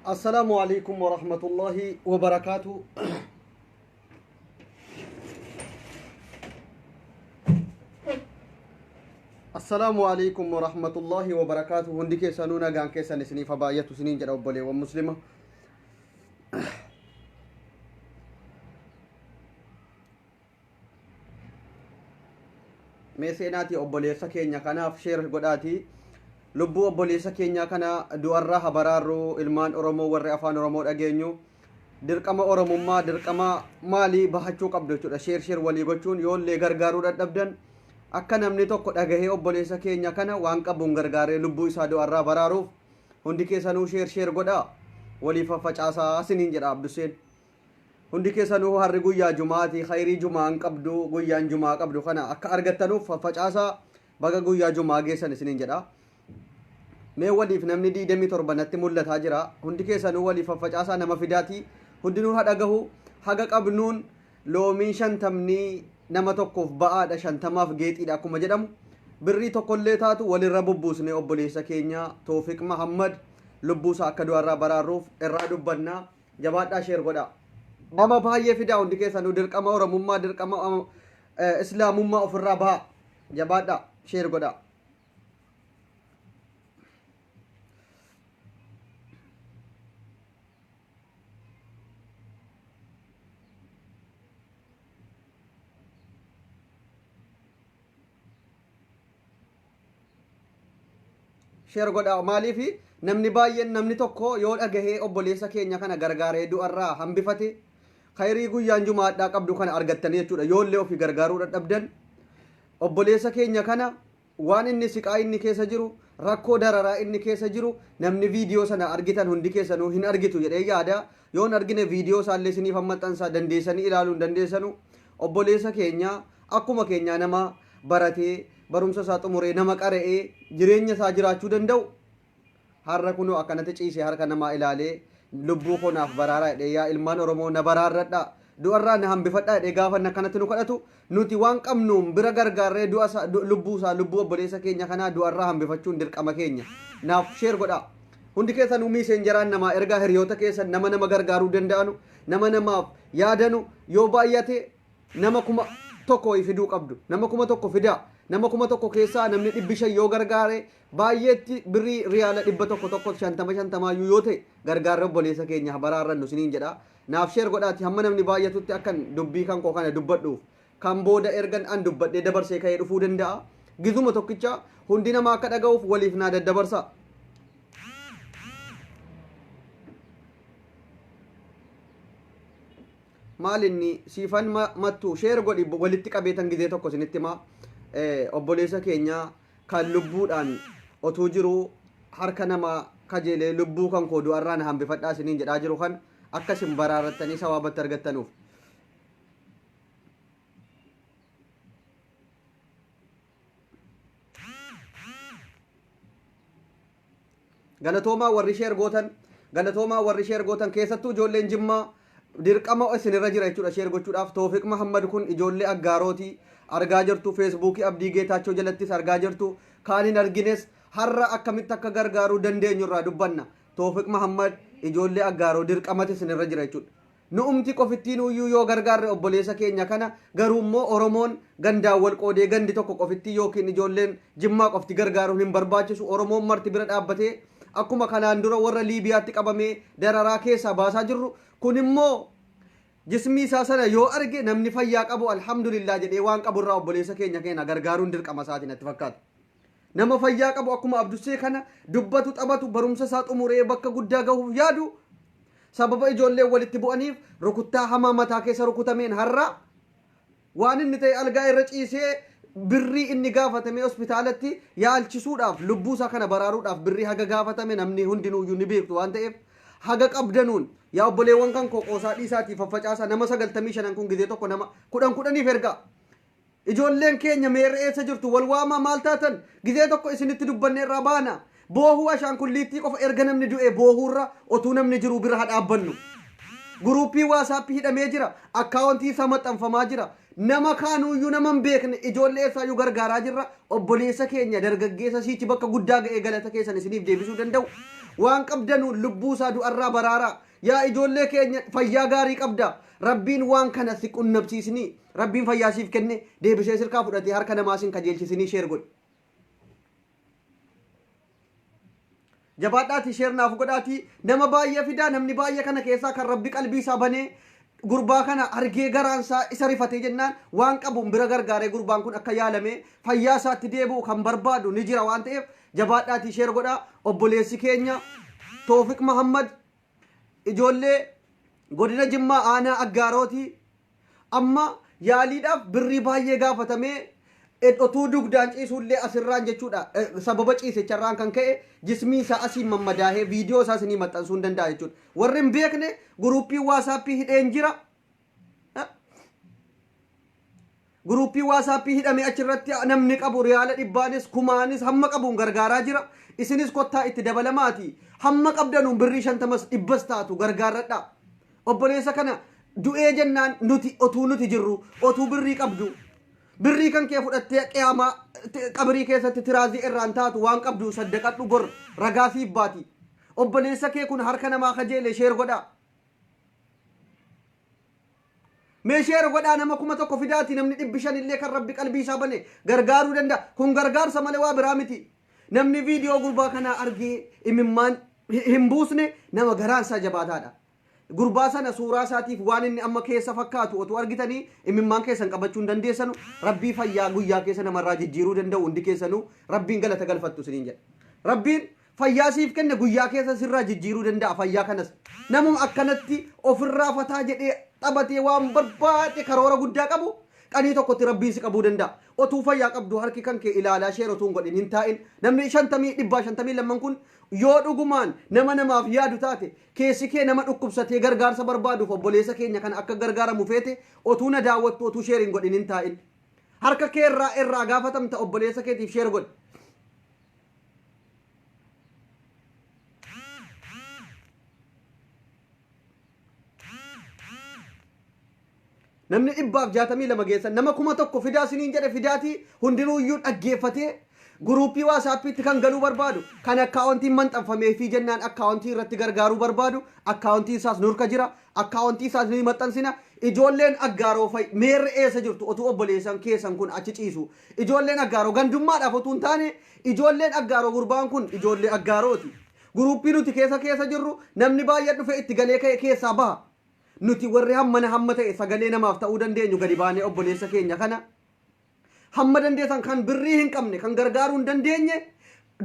السلام عليكم ورحمة الله وبركاته. السلام عليكم ورحمة الله وبركاته. هندي كيسانونا جان كيسان سنين فباية سنين جرب بلي ومسلمة. meeseenaati obboleessa keenya kanaaf sheer godhaati lubbuu obboleessa keenya kana du'arraa habaraarru ilmaan oromoo warri afaan oromoo dhageenyu dirqama oromummaa dirqama maalii bahachuu qabdu jechuudha. sheer walii gochuun yoollee gargaaruu dadhabdan akka namni tokko dhagahee obboleessa keenya kana waan qabuun gargaaree lubbuu isaa du'arraa baraaruuf hundi keessanuu sheer godhaa waliif facaasaa siniin jedha Abduseen. hundi keessanuu harri guyyaa jumaati khayrii jumaan qabdu guyyaan jumaa qabdu kana akka argattanuuf facaasaa baga guyyaa jumaa geessan isiniin jedha. mee waliif namni 27 natti mul'ataa jira. hundi keessanuu waliif facaasaa nama fidaati hundinuu hadhagahu haga qabnuun loomiin 50 nama tokkoof ba'aadha 50maaf geexiidha akkuma jedhamu birrii tokkollee taatu walirra bubbuusne obboleessa keenya Toofiq Mahammad lubbuusa akka du'arraa baraaruuf irraa dubbannaa jabaadhaa sheer godha. nama baay'ee fidaa hundi keessanuu dirqama oromummaa dirqama islaamummaa ofirraa baha jabaadha sheer godha. sheer godha maaliifi namni baay'een namni tokko yoo dhagahee obboleessa keenya kana gargaaree du'arraa hambifate khayrii guyyaan jumaadhaa qabdu kana argattanii jechuudha. yoollee ofii gargaaruu dadhabdan obboleessa keenya kana waan inni siqaa inni keessa jiru rakkoo dararaa inni keessa jiru namni viidiyoo sana argitan hundi keessanuu hin argitu jedhee yaada. yoon argine viidiyoo isaallee isiniif maxxansaa dandeessanii ilaaluu hin dandeessanu. obboleessa keenya akkuma keenya nama baratee barumsa isaa xumuree nama qara'ee jireenya isaa jiraachuu danda'u har'a kunoo akkanatti ciisee harka namaa ilaalee lubbuu konaaf baraaraa jedhee yaa ilmaan oromoo na baraarradha du'arraa na hambifadha jedhee gaafa akkanatti nu kadhatu nuti waan qabnuun bira gargaarree lubbuu obboleessa keenya kanaa du'arraa hambifachuun dirqama keenya. naaf sheer godha hundi keessanuu miiseen jaraan namaa ergaa hiriyoota keessan nama gargaaruu danda'anu nama namaaf yaadanu yoo baay'ate nama 1,000 fiduu qabdu nama 1,000 fidaa nama 1,000 keessaa namni 500 yoo gargaare baay'eetti birrii riyaala 100 yoo ta'e gargaarra obboleessa keenya baraarrannu siniin jedha. naaf sheer godhaati hamma namni baay'atutti akkan dubbii kan koo kana dubbadhuuf kan booda ergan an dubbadhee dabarsee ka'ee dhufuu danda'a. gizuma tokkicha hundi namaa akka dhaga'uuf waliif naa daddabarsa. maalinni siifan mattu sheer godhi walitti qabeetan gizee tokko sinitti maa obboleessa keenya kan lubbuudhaan otuu jiru harka nama kajeelee lubbuu kan koo du'arraa na hambifadhaa isiniin jedhaa jiru kan akkasin baraarrattanii sawaabatti argattanuuf. galatoomaa warri sheer gootan keessattuu ijoolleen jimmaa dirqama isinirra jira jechuudha sheer gochuudhaaf. Toofiq Mahammad kun ijoollee aggaarooti argaa jirtu feesbuukii abdii geetaachoo jalattis argaa jirtu kaan hin argines har'a akkamitti akka gargaaruu dandeenyu irraa dubbanna. Toofiq Mahammad ijoollee aggaaroo dirqamati isinirra jira jechuudha. nu'umti qofittiin uyyuu yoo gargaarre obboleessa keenya kana garuu immoo oromoon gandaan wal qoodee gandi tokko qofittii yookiin ijoolleen jimmaa qofti gargaaruun hin barbaachisu. oromoon marti bira dhaabbatee akkuma kanaan dura warra liibiyaatti qabamee dararaa keessaa baasaa jirru kun immoo jismii isaa sana yoo arge namni fayyaa qabu alhamdulillah jedhee waan qaburraa obboleessa keenya gargaaruun dirqama isaatiin itti fakkaata. nama fayyaa qabu akkuma Abdusee kana dubbatu taphatu barumsa isaa xumuree bakka guddaa gahuuf yaadu sababa ijoolleen walitti bu'aniif rukuttaa hamaa mataa keessa rukutameen har'a waan inni ta'e algaa irra ciisee birrii inni gaafatame hospitaalatti yaalchisuudhaaf lubbuusaa kana baraaruudhaaf birrii haga gaafatame namni hundinuuyyuu ni beektu waan ta'eef haga qabdanuun yaa obboleewwan kan qoqoosaa dhiisaatiif faffacaasaa nama 95 kun gizee tokko nama 10 erga. ijoolleen keenya meerre eessa jirtu wal waamaa maal taatan gizee tokko isinitti dubbanne irraa baana. boohuu ashaankulliittii qofa erga namni du'e boohuurra otuu namni jiru bira hadhaabbannu. guruuppii waasaappii hidhamee jira akkaawuntii isaa maxxanfamaa jira nama kaanuuyyuu nama hin beekne ijoollee eessaayyuu gargaaraa jirra. obboleessa keenya dargaggeessa siichi bakka guddaa ga'ee galata keessan isiniif deebisuu danda'u وان قبدنو لبوسا دو الرا برارا يا إجولة كي فيا غاري قبدا ربين وان كان سيكون نبسيسني ربين فيا سيف كني دي بشيسر كافودتي هر كان ماسين كجيلسيسني شير قد jabaadhaati sheernaaf godhaati nama baay'ee fidaa namni baay'ee kana keessaa kan rabbi qalbii isaa banee gurbaa kana argee garaansaa isa rifatee jennaan waan qabuun bira gargaaree gurbaan kun akka yaalame fayyaa isaatti deebi'u kan barbaadu ni jira waan ta'eef jabaadhaati sheer godhaa obboleessi keenya Toofiq Mahammad ijoollee godina Jimmaa aanaa Aggaarooti amma yaaliidhaaf birrii baay'ee gaafatamee otuu dugdaan ciisullee asirraan jechuudha sababa ciisicharraan kan ka'e jismii isaa asii mammadaahee viidiyoo isaa isinii maxxansuu hin danda'a jechuudha warri hin beekne guruuppii waasaappii hidheen jira guruuppii waasaappii hidhame achirratti namni qabu riyaala dhibbaanis kumaanis hamma qabuun gargaaraa jira isinis kottaa itti dabalamaati hamma qabdanuun birrii 50 dhibbas taatu gargaarradha obboleessa kana du'ee jennaan nuti otuu nuti jirru otuu birrii qabdu birrii kan kee fudhattee qiyaama qabrii keessatti tiraazii irraan taatu waan qabdu saddaqadhu bor ragaa siif baati obboleessa kee kun harka namaa kajeele sheer godhaa mee sheer godhaa nama 1,000 fidaati namni 500 illee kan rabbi qalbii isaa bane gargaaruu danda'a kun gargaarsa malee waa biraa miti namni viidiyoo gurbaa kanaa argee imimmaan hin buusne nama garaan isaa jabaataadha gurbaa sana suuraa isaatiif waan inni amma keessa fakkaatu otu argitanii imimmaan keessan qabachuu hin dandeessanu rabbii fayyaa guyyaa keessa namarraa jijjiiruu danda'u hundi keessanuu rabbiin galata galfattu siniin jedha rabbiin fayyaa siif kenne guyyaa keessa sirraa jijjiiruu danda'a fayyaa kanas namum akkanatti ofirraa fataa jedhee taphatee waan barbaade karoora guddaa qabu qanii tokkotti rabbiin si qabuu danda'a otuu fayyaa qabdu harki kan kee ilaalaa sheer otuu hin godhin hin taa'in namni 52 kun yoo dhugumaan nama namaaf yaadu taate keessi kee nama dhukkubsatee gargaarsa barbaaduuf obboleessa keenya kana akka gargaaramu feete otuu na daawwattu otuu sheer hin godhin hin taa'in harka kee irraa gaafatamta obboleessa keetiif sheer godhi namni 162 geessan nama 1,000 fidaa siniin jedhe fidaatii hundinuu iyyuu dhaggeeffatee guruuppii waasaappiitti kan galuu barbaadu kan akkaawuntiin maxxanfamee fi jennaan akkaawuntii irratti gargaaruu barbaadu akkaawuntii isaas nurka jira akkaawuntii isaas ni maxxansina ijoolleen aggaaroo meerre eessa jirtu otuu obboleessan keessan kun achi ciisu ijoolleen aggaaroo gandummaadhaaf otuu hin taane ijoolleen aggaaroo gurbaan kun ijoollee aggaarooti guruuppii nuti keessa jirru namni baay'ee dhufe itti galee ka'e keessaa baha nuti warri hamma ta'e sagalee namaaf ta'uu dandeenyu gadi baanee obboleessa keenya kana hamma dandeessan kan birrii hin qabne kan gargaaruu hin dandeenye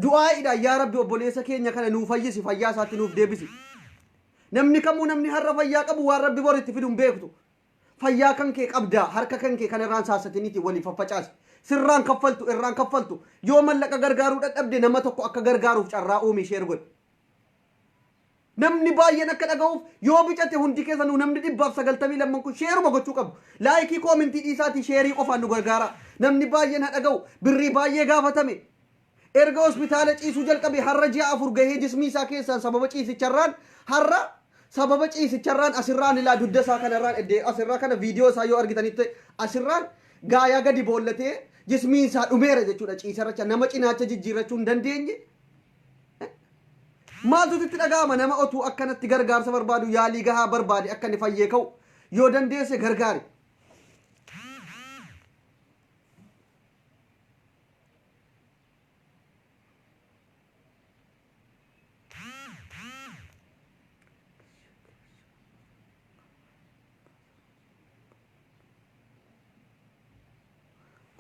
du'aa'iidha yaa rabbi obboleessa keenya kana nuuf fayyisi fayyaa isaatti nuuf deebisi namni kamuu namni har'a fayyaa qabu waan rabbi bor itti fidu hin beektu fayyaa kan kee qabdaa harka kan kee kan irraan saasatiniiti waliif faffacaasi sirraan kaffaltu irraan kaffaltu yoo mallaqa gargaaruu dadhabde nama tokko akka gargaaruuf carraa uumi sheer godhi namni baay'een akka dhaga'uuf yoo bicate hundi keessanuu namni 192 kun sheeruma gochuu qabu laayikii koomentii dhiisaatii sheerii qofaan nu gargaara namni baay'een dhaga'u birrii baay'ee gaafatame erga hospitaala ciisuu jalqabe har'a ji'a 4 gahee jismii isaa keessaan sababa ciisicharraan har'a sababa ciisicharraan asirraan ilaa dudda isaa kanarraan asirraa kana viidiyoo isaa yoo argitanitti asirraan gaayaa gadi boollatee jismii isaa dhumeera jechuudha ciisarracha nama cinaacha jijjiirrachuu hin dandeenye maaltu itti dhaga'ama nama otuu akkanatti gargaarsa barbaadu yaalii gahaa barbaade akka inni fayyee ka'u yoo dandeesse gargaari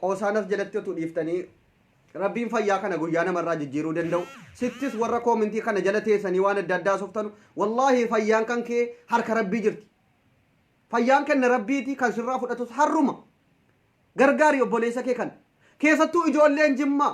qoosaanas jalatti otuu dhiiftanii rabbiin fayyaa kana guyyaa namarraa jijjiiruu danda'u sittis warra koomentii kana jala teessanii waan adda addaa softanu wallaahi fayyaan kan kee harka rabbii jirti fayyaan kenna rabbiiti kan sirraa fudhatus harruma gargaari obboleessa kee kana keessattuu ijoolleen Jimmaa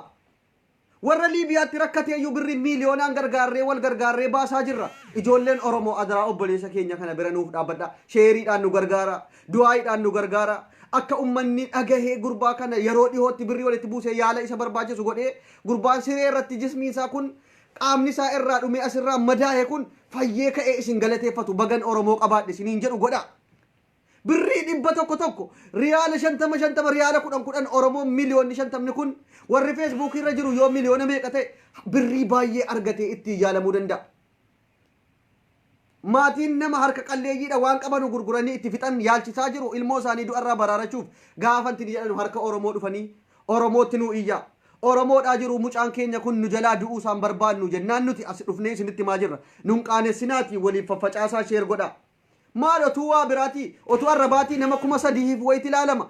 warra Liibiyaatti rakkateeyyuu birri miiliyoonaan gargaarree wal gargaarree baasaa jirra ijoolleen Oromoo adraa obboleessa keenya kana bira nuuf dhaabbadha sheeriidhaan nu gargaara du'aayiidhaan nu gargaara akka ummanni dhagahee gurbaa kana yeroo dhihootti birrii walitti buusee yaala isa barbaachisu godhee gurbaan siree irratti jismii isaa kun qaamni isaa irraa dhumee asirraa madaa'e kun fayyee ka'ee isin galateeffatu bagan Oromoo qabaadhe isiniin jedhu godha birrii 100 riyaala 50 riyaala 10 Oromoo miliyoonni 50 kun warri Facebook irra jiru yoo miliyoona meeqa ta'e birrii baay'ee argatee itti yaalamuu danda'a maatiin nama harka qalleeyyiidha waan qabanu gurguranii itti fixan yaalchisaa jiru ilmoo isaanii du'arraa baraarachuuf gaafanti ni jedhan harka Oromoo dhufanii Oromootti nu iyya Oromoodhaa jiru mucaan keenya kun nu jalaa du'uu isaan barbaannu jennaan nuti as dhufnee isinitti maa jirra nun qaanessinaati waliif faffacaasaa sheer godha maal otuu waa biraati otuu arrabaatii nama 3,000 wayitti ilaalama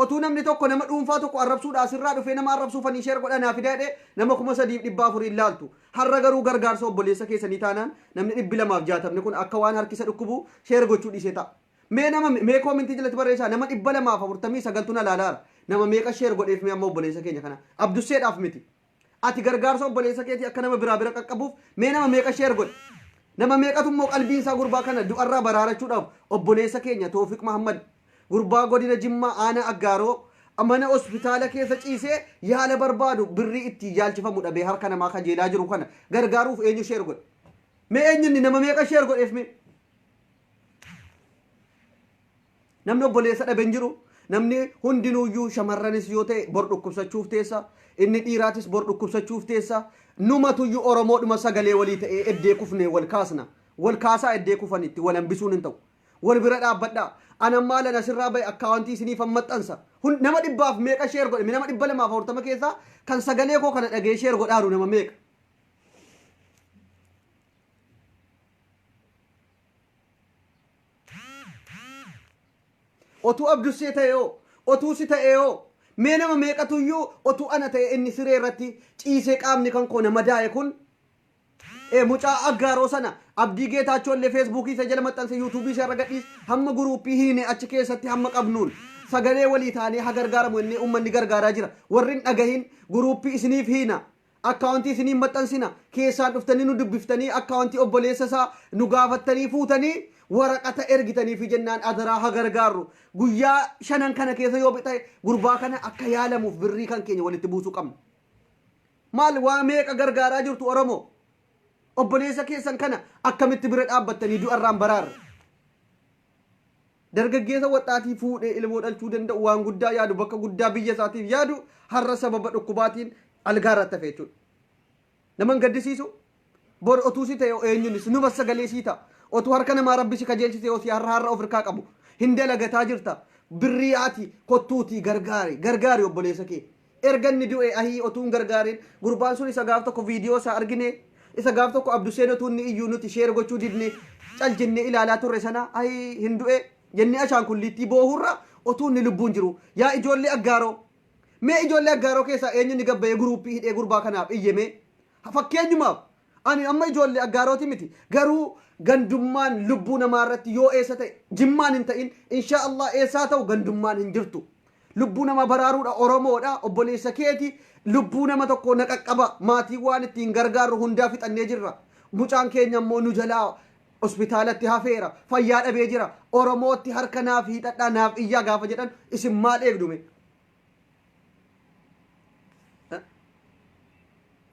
otuu namni tokko nama dhuunfaa tokko arrabsuudha asirraa dhufee nama arrabsuufanii sheer godha naaf hidhaadhe nama 3,400 ilaaltu har'a garuu gargaarsa obboleessa keessanii taanaan namni 260 kun akka waan harkisa dhukkubu sheer gochuu dhiisee ta'a mee koomintii jalatti barreessaa nama 249 na laalaara nama meeqa sheer godheef mee amma obboleessa keenya kana abdusseedhaaf miti ati gargaarsa obboleessa keetii akka nama biraa bira qaqqabuuf mee nama meeqa sheer godhe nama meeqatu immoo qalbiin isaa gurbaa kana du'arraa baraarachuudhaaf obboleessa keenya Toofiq Mahammad gurbaa godina Jimmaa aanaa Aggaaroo mana hospitaala keessa ciisee yaala barbaadu birrii itti yaalchifamu dhabee harka namaa kajeelaa jiru kana gargaaruuf eenyu sheer godhe mee eenyunni nama meeqa sheer godheef mee namni obboleessa dhaben jiru namni hundinuuyyuu shamarranis yoo ta'e bor dhukkubsachuuf teessa inni dhiiraatis bor dhukkubsachuuf teessa numatuyyuu Oromoodhuma sagalee walii ta'ee eddee kufnee wal kaasna wal kaasaa eddee kufanitti wal hambisuun hin ta'u wal bira dhaabbadhaa anammaa lana sirraa bahe akkaawuntii isiniif maxxansa nama 100 meeqa sheer godhe nama 240 keessaa kan sagalee koo kana dhagee sheer godhaaru nama meeqa otuu abdussee ta'eoo otuu si ta'eoo mee nama meeqatuyyuu otuu ana ta'e inni siree irratti ciisee qaamni kan koo nama daa'e kun mucaa Aggaaroo sana Abdii Geetaachoo Feesbuukii isa jala maxxanse yuutuubii isa irra gadhiis hamma guruuppii hiine achi keessatti hamma qabnuun sagalee walii taanee ha gargaaramu inni uummanni gargaaraa jira warri hin dhagahin guruuppii isiniif hiina akkaawuntii isiniif maxxansina keessaan dhuftanii nu dubbiftanii akkaawuntii obboleessa isaa nu gaafattanii fuutanii waraqata ergitanii fi jennaan adaraa ha gargaarru guyyaa 5 kana keessa yoo bitae gurbaa kana akka yaalamuuf birrii kan keenya walitti buusuu qabna maal waa meeqa gargaaraa jirtu Oromoo obboleessa keessan kana akkamitti bira dhaabbattanii du'arraan baraarra dargaggeessa waxaatii fuudhee ilmoo dhalchuu danda'u waan guddaa yaadu bakka guddaa biyya isaatiif yaadu har'a sababa dhukkubaatiin algaarratti hafe jechuudha naman gaddisiisu bor otuu si ta'e eenyunis numa sagalee sii ta'a otuu harka namaa rabbisi kajeelchite yoo si har'a of hirkaa qabu hin dalagataa jirta birriyaati kottuutii gargaari obboleessa kee erganni du'e ahii otuun gargaarin gurbaan sun isa gaaf tokko viidiyoo isaa argine isa gaaf tokko Abduseen otuun ni iyyuu nuti sheer gochuu didne cal jenne ilaalaa turre sana ahii hin du'e jenne ashaan kulliitti boohurra otuun ni lubbuun jiru yaa ijoollee Aggaaroo mee ijoollee Aggaaroo keessaa eenyu ni gabbayee guruuppii hidhee gurbaa kanaaf iyyeme fakkeenyumaaf ani amma ijoollee Aggaarooti miti garuu gandummaan lubbuu namaa irratti yoo eessa ta'e Jimmaan hin ta'in insha Allah eessaa ta'u gandummaan hin jirtu lubbuu nama baraaruudha Oromoodha obboleessa keeti lubbuu nama tokko na qaqqaba maatii waan ittiin gargaarru hundaa fixannee jirra mucaan keenya immoo nu jalaa hospitaalatti hafeera fayyaa dhabee jira Oromootti harka naaf hiixadhaa naaf iyyaa gaafa jedhan isin maal eegdume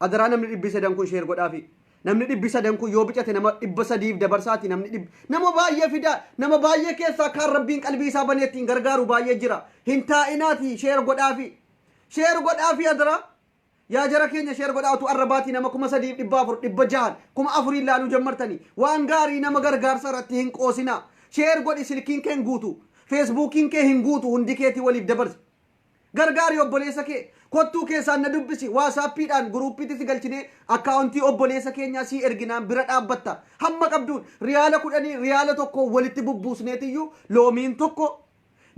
adaraa namni 300 kun sheer godhaafi namni 300 kun yoo bicate nama 300 dabarsaati namni nama baay'ee fida nama baay'ee keessaa kan rabbiin qalbii isaa baneettiin gargaaru baay'ee jira hin taa'inaati sheer godhaafi adaraa yaa jara keenya sheer godhaatu arrabaati nama 3,400 4,000 ilaaluu jammartanii waan gaarii nama gargaarsa irratti hin qoosina sheer godhi silkiin kee hin guutu feesbuukiin kee hin guutu hundi keetii waliif dabarsi gargaari obboleessa kee kottuu keessaan na dubbisi waasaappiidhaan guruuppiitti si galchine akkaawuntii obboleessa keenyaa si erginaan bira dhaabbatta hamma qabduun riyaala 10 riyaala tokko walitti bubbuusneetiyyuu loomiin tokko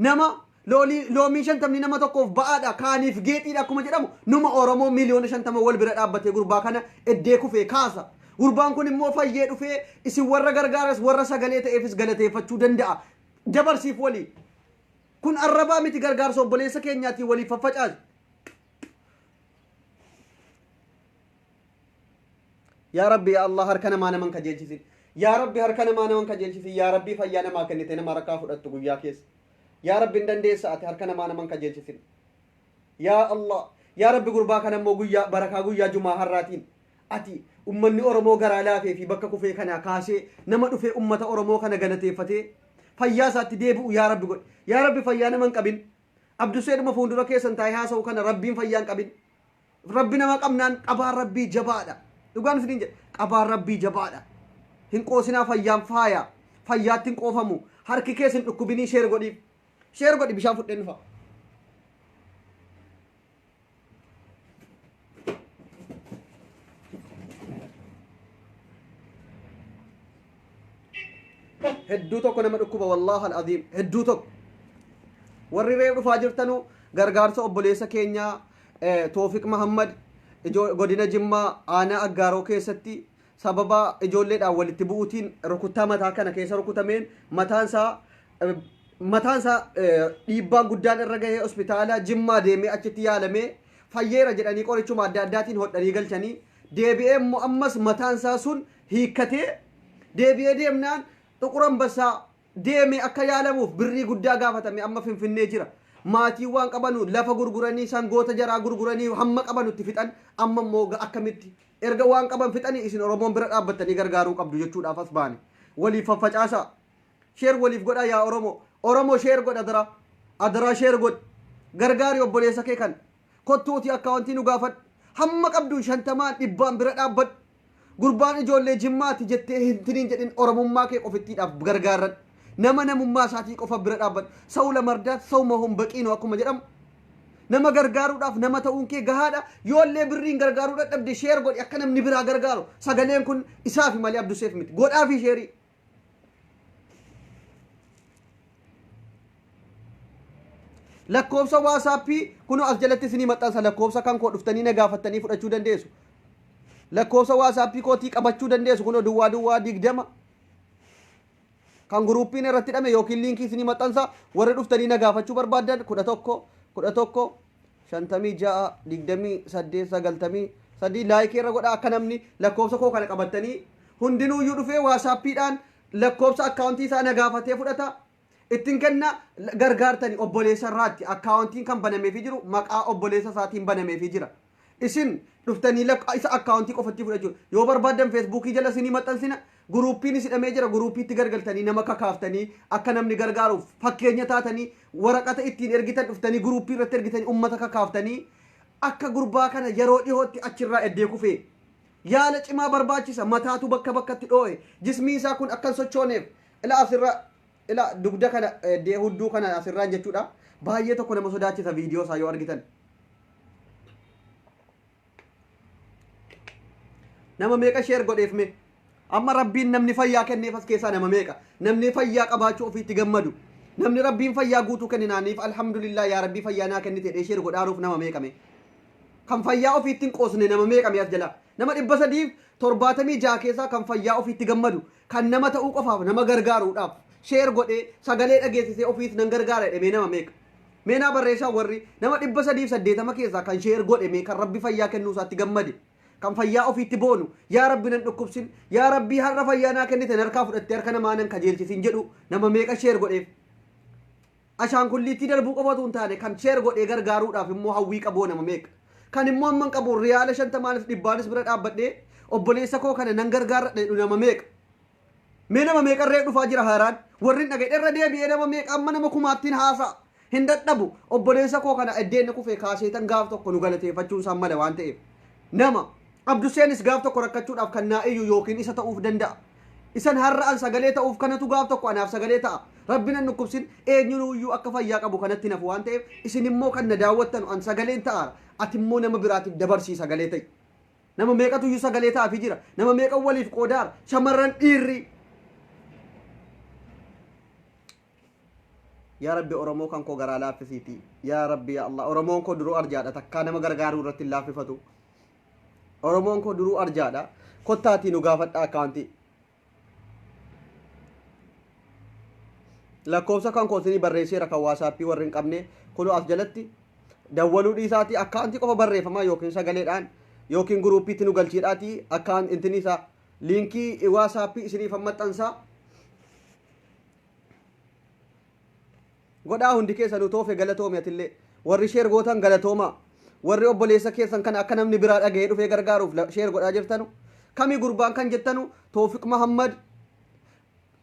nama loomii 50 nama tokkoof ba'aadha kaaniif geexiidha akkuma jedhamu numa Oromoo miliyoona 50 wal bira dhaabbatee gurbaa kana eddee kufee kaasa gurbaan kun immoo fayyee dhufee isin warra gargaaras warra sagalee ta'eefis galateeffachuu danda'a dabarsiif walii kun arrabaa miti gargaarsa obboleessa keenyaatiin waliif faffacaas yaa rabbi yaa Allah harka namaa naman kajeelchisin yaa rabbi harka namaa naman kajeelchisin yaa rabbi fayyaa namaa kennite nama rakkaa fudhattu guyyaa keessa yaa rabbi hin dandeessa ati harka namaa naman kajeelchisin yaa Allah yaa rabbi gurbaa kana immoo guyyaa barakaa guyyaa jumaa harraatiin ati ummanni Oromoo garaa laafee fi bakka kufee kana kaasee nama dhufee ummata Oromoo kana galateeffatee fayyaa isaatti deebi'u yaa rabbi godhe yaa rabbi fayyaa naman qabin Abduseeduma fuuldura keessan taa'ee haasa'u kana rabbiin fayyaan qabin rabbi nama qabnaan qabaan rabbii jabaadha dhugaan isin jedhe qabaan rabbii jabaadha hin qoosinaa fayyaan faaya fayyaatti hin qoofamu harki keessa hin dhukkubinii sheer godhi bishaan fudhee nufa hedduu tokko nama dhukkuba wallahi alazim hedduu tokko warri reeb dhufaa jirtanu gargaarsa obboleessa keenya Toofiq Muhammad godina Jimmaa aanaa Aggaaroo keessatti sababa ijoolleedhaan walitti bu'uutiin rukuttaa mataa kana keessa rukutameen mataan isaa dhiibbaan guddaan irra gahee hospitaala Jimmaa deemee achitti yaalamee fayyeera jedhanii qorichuma adda addaatiin hodhanii galchanii deebi'ee immoo ammas mataan isaa sun hiikkatee deebi'ee deemnaan Xuqur Ambassaa deemee akka yaalamuuf birrii guddaa gaafatame amma Finfinnee jira. Maatii waan qabanu lafa gurguranii sangoota jaraa gurguranii hamma qabanutti fixan amma immoo akkamitti erga waan qaban fixanii isin Oromoon bira dhaabbattanii gargaaruu qabdu jechuudhaaf as baane. Waliif faffacaasaa. Sheer waliif godha yaa Oromoo sheer godha adara sheer godha. Gargaari obboleessa kee kan kottuuti akkaawuntii nu gaafadhu. Hamma qabdu 50 dhibbaan bira dhaabbadhu. Gurbaan ijoollee Jimmaati jettee hintiniin jedhin Oromummaa kee qofittiidhaaf gargaaran nama namummaa isaatii qofa bira dhaabbatu sawla mardaat sawma hum baqiinoo akkuma jedhamu nama gargaaruudhaaf nama ta'uun kee gahaadha yoollee birriin gargaaruu dadhabde sheer godhi akka namni biraa gargaaru sagaleen kun isaafi malee Abduseef miti godhaafi sheerii lakkoofsa waasaappii kunoo as jalatti isinii maxxansa lakkoofsa kan koo dhuftanii na gaafattanii fudhachuu dandeessu lakkoofsa waasaappii kootii qabachuu dandeessu kunoo duwwaa 20 kan guruupiin irratti hidhame yookiin liinkii isinii maxxansa warri dhuftanii na gaafachuu barbaadan 11 56 28 93 laayikii irra godha akka namni lakkoofsa koo kana qabattanii hundinuuyyuu dhufee waasaappiidhaan lakkoofsa akkaawuntii isaa na gaafatee fudhata ittiin kenna gargaartanii obboleessa irraatti akkaawuntiin kan banameefii jiru maqaa obboleessa isaatiin banameefii jira isin dhuftanii isa akkaawuntii qofatti fudhachuu yoo barbaadan feesbuukii jala isinii maxxansina guruupiin isidhamee jira guruupiitti gargaltanii nama kakaaftanii akka namni gargaaruuf fakkeenya taatanii waraqata ittiin ergitan dhuftanii guruupii irratti ergitanii ummata kakaaftanii akka gurbaa kana yeroo dhihootti achirraa eddee kufee yaala cimaa barbaachisa mataatu bakka bakkatti dhoo'e jismii isaa kun akkan sochooneef ila asirra ila dugda kana eddee hudduu kana asirraan jechuudha baay'ee tokko nama sodaachisa viidiyoo isaa yoo argitan nama meeqa sheer godheef mee amma rabbiin namni fayyaa kenneef as keessaa nama meeqa namni fayyaa qabaachuu ofiitti gammadu namni rabbiin fayyaa guutuu kenninaaniif alhamdulillah yaa rabbii fayyaa naa kennite dheesheer godhaaruuf nama meeqame kan fayyaa ofiitti hin qoosne nama meeqame as jala nama 376 keessaa kan fayyaa ofiitti gammadu kan nama ta'uu qofaaf nama gargaaruudhaaf sheer godhee sagalee dhageessisee ofiis nan gargaara jedhee nama meeqa meenaa barreessaa warri nama 380 keessaa kan sheer godhe kan rabbi fayyaa kennuu isaatti gammade kan fayyaa ofiitti boonu yaa rabbi nan dhukkubsin yaa rabbii har'a fayyaa naa kennite harkaa fudhattee harka namaa nan kajeelchisin jedhu nama meeqa sheer godheef ashaangulliitti darbuu qofatu hin taane kan sheer godhee gargaaruudhaaf immoo hawwii qaboo nama meeqa kan immoo amman qabu riyaala 50 dhibbaanis bira dhaabbadhee obboleessa koo kana nan gargaara nama meeqa mee nama meeqa irree dhufaa jira haaraan warri dhagaye irra deebi'ee nama meeqa amma nama kumaattiin haasa'a hin dadhabu obboleessa koo kana eddeen kufee kaaseetan gaaf tokko nu galateeffachuun isaan mala waan ta'eef nama Abduseenis gaaf tokko rakkachuudhaaf kan naa'iyyu yookiin isa ta'uuf danda'a. Isan har'aan sagalee ta'uuf kanatu gaaf tokko anaaf sagalee ta'a. Rabbi nan dhukkubsin eenyunuyyuu akka fayyaa qabu kanatti nafu waan ta'eef isin immoo kan na daawwattan an sagaleen ta'a. Ati immoo nama biraatiif dabarsii sagalee ta'i. Nama meeqatuyyuu sagalee ta'aafii jira. Nama meeqa waliif qoodaara. Shamarran dhiirri. Yaa Rabbi Oromoo kan koo garaa laaffisiiti. Yaa Rabbi yaa Allah Oromoon koo duruu arjaadha takkaa nama gargaaruu irratti hin laaffifatu. Oromoon koo duruu arjaadha kottaatii nu gaafadha akkaawuntii lakkoofsa kan koosinii barreesseera kan waasaappii warri hin qabne kunoo as jalatti dawwaluu dhiisaatii akkaawuntii qofa barreeffamaa yookiin sagaleedhaan yookiin guruupiitti nu galchiidhaatii akkaan intini isaa liinkii waasaappii isiniif maxxansaa godhaa hundi keessanuu toofe galatoome atillee warri sheer gootan galatoomaa warri obboleessa keessan kan akka namni biraa dhaga'ee dhufee gargaaruuf sheer godhaa jirtanu kamii gurbaan kan jettanu Toofiq Muhammad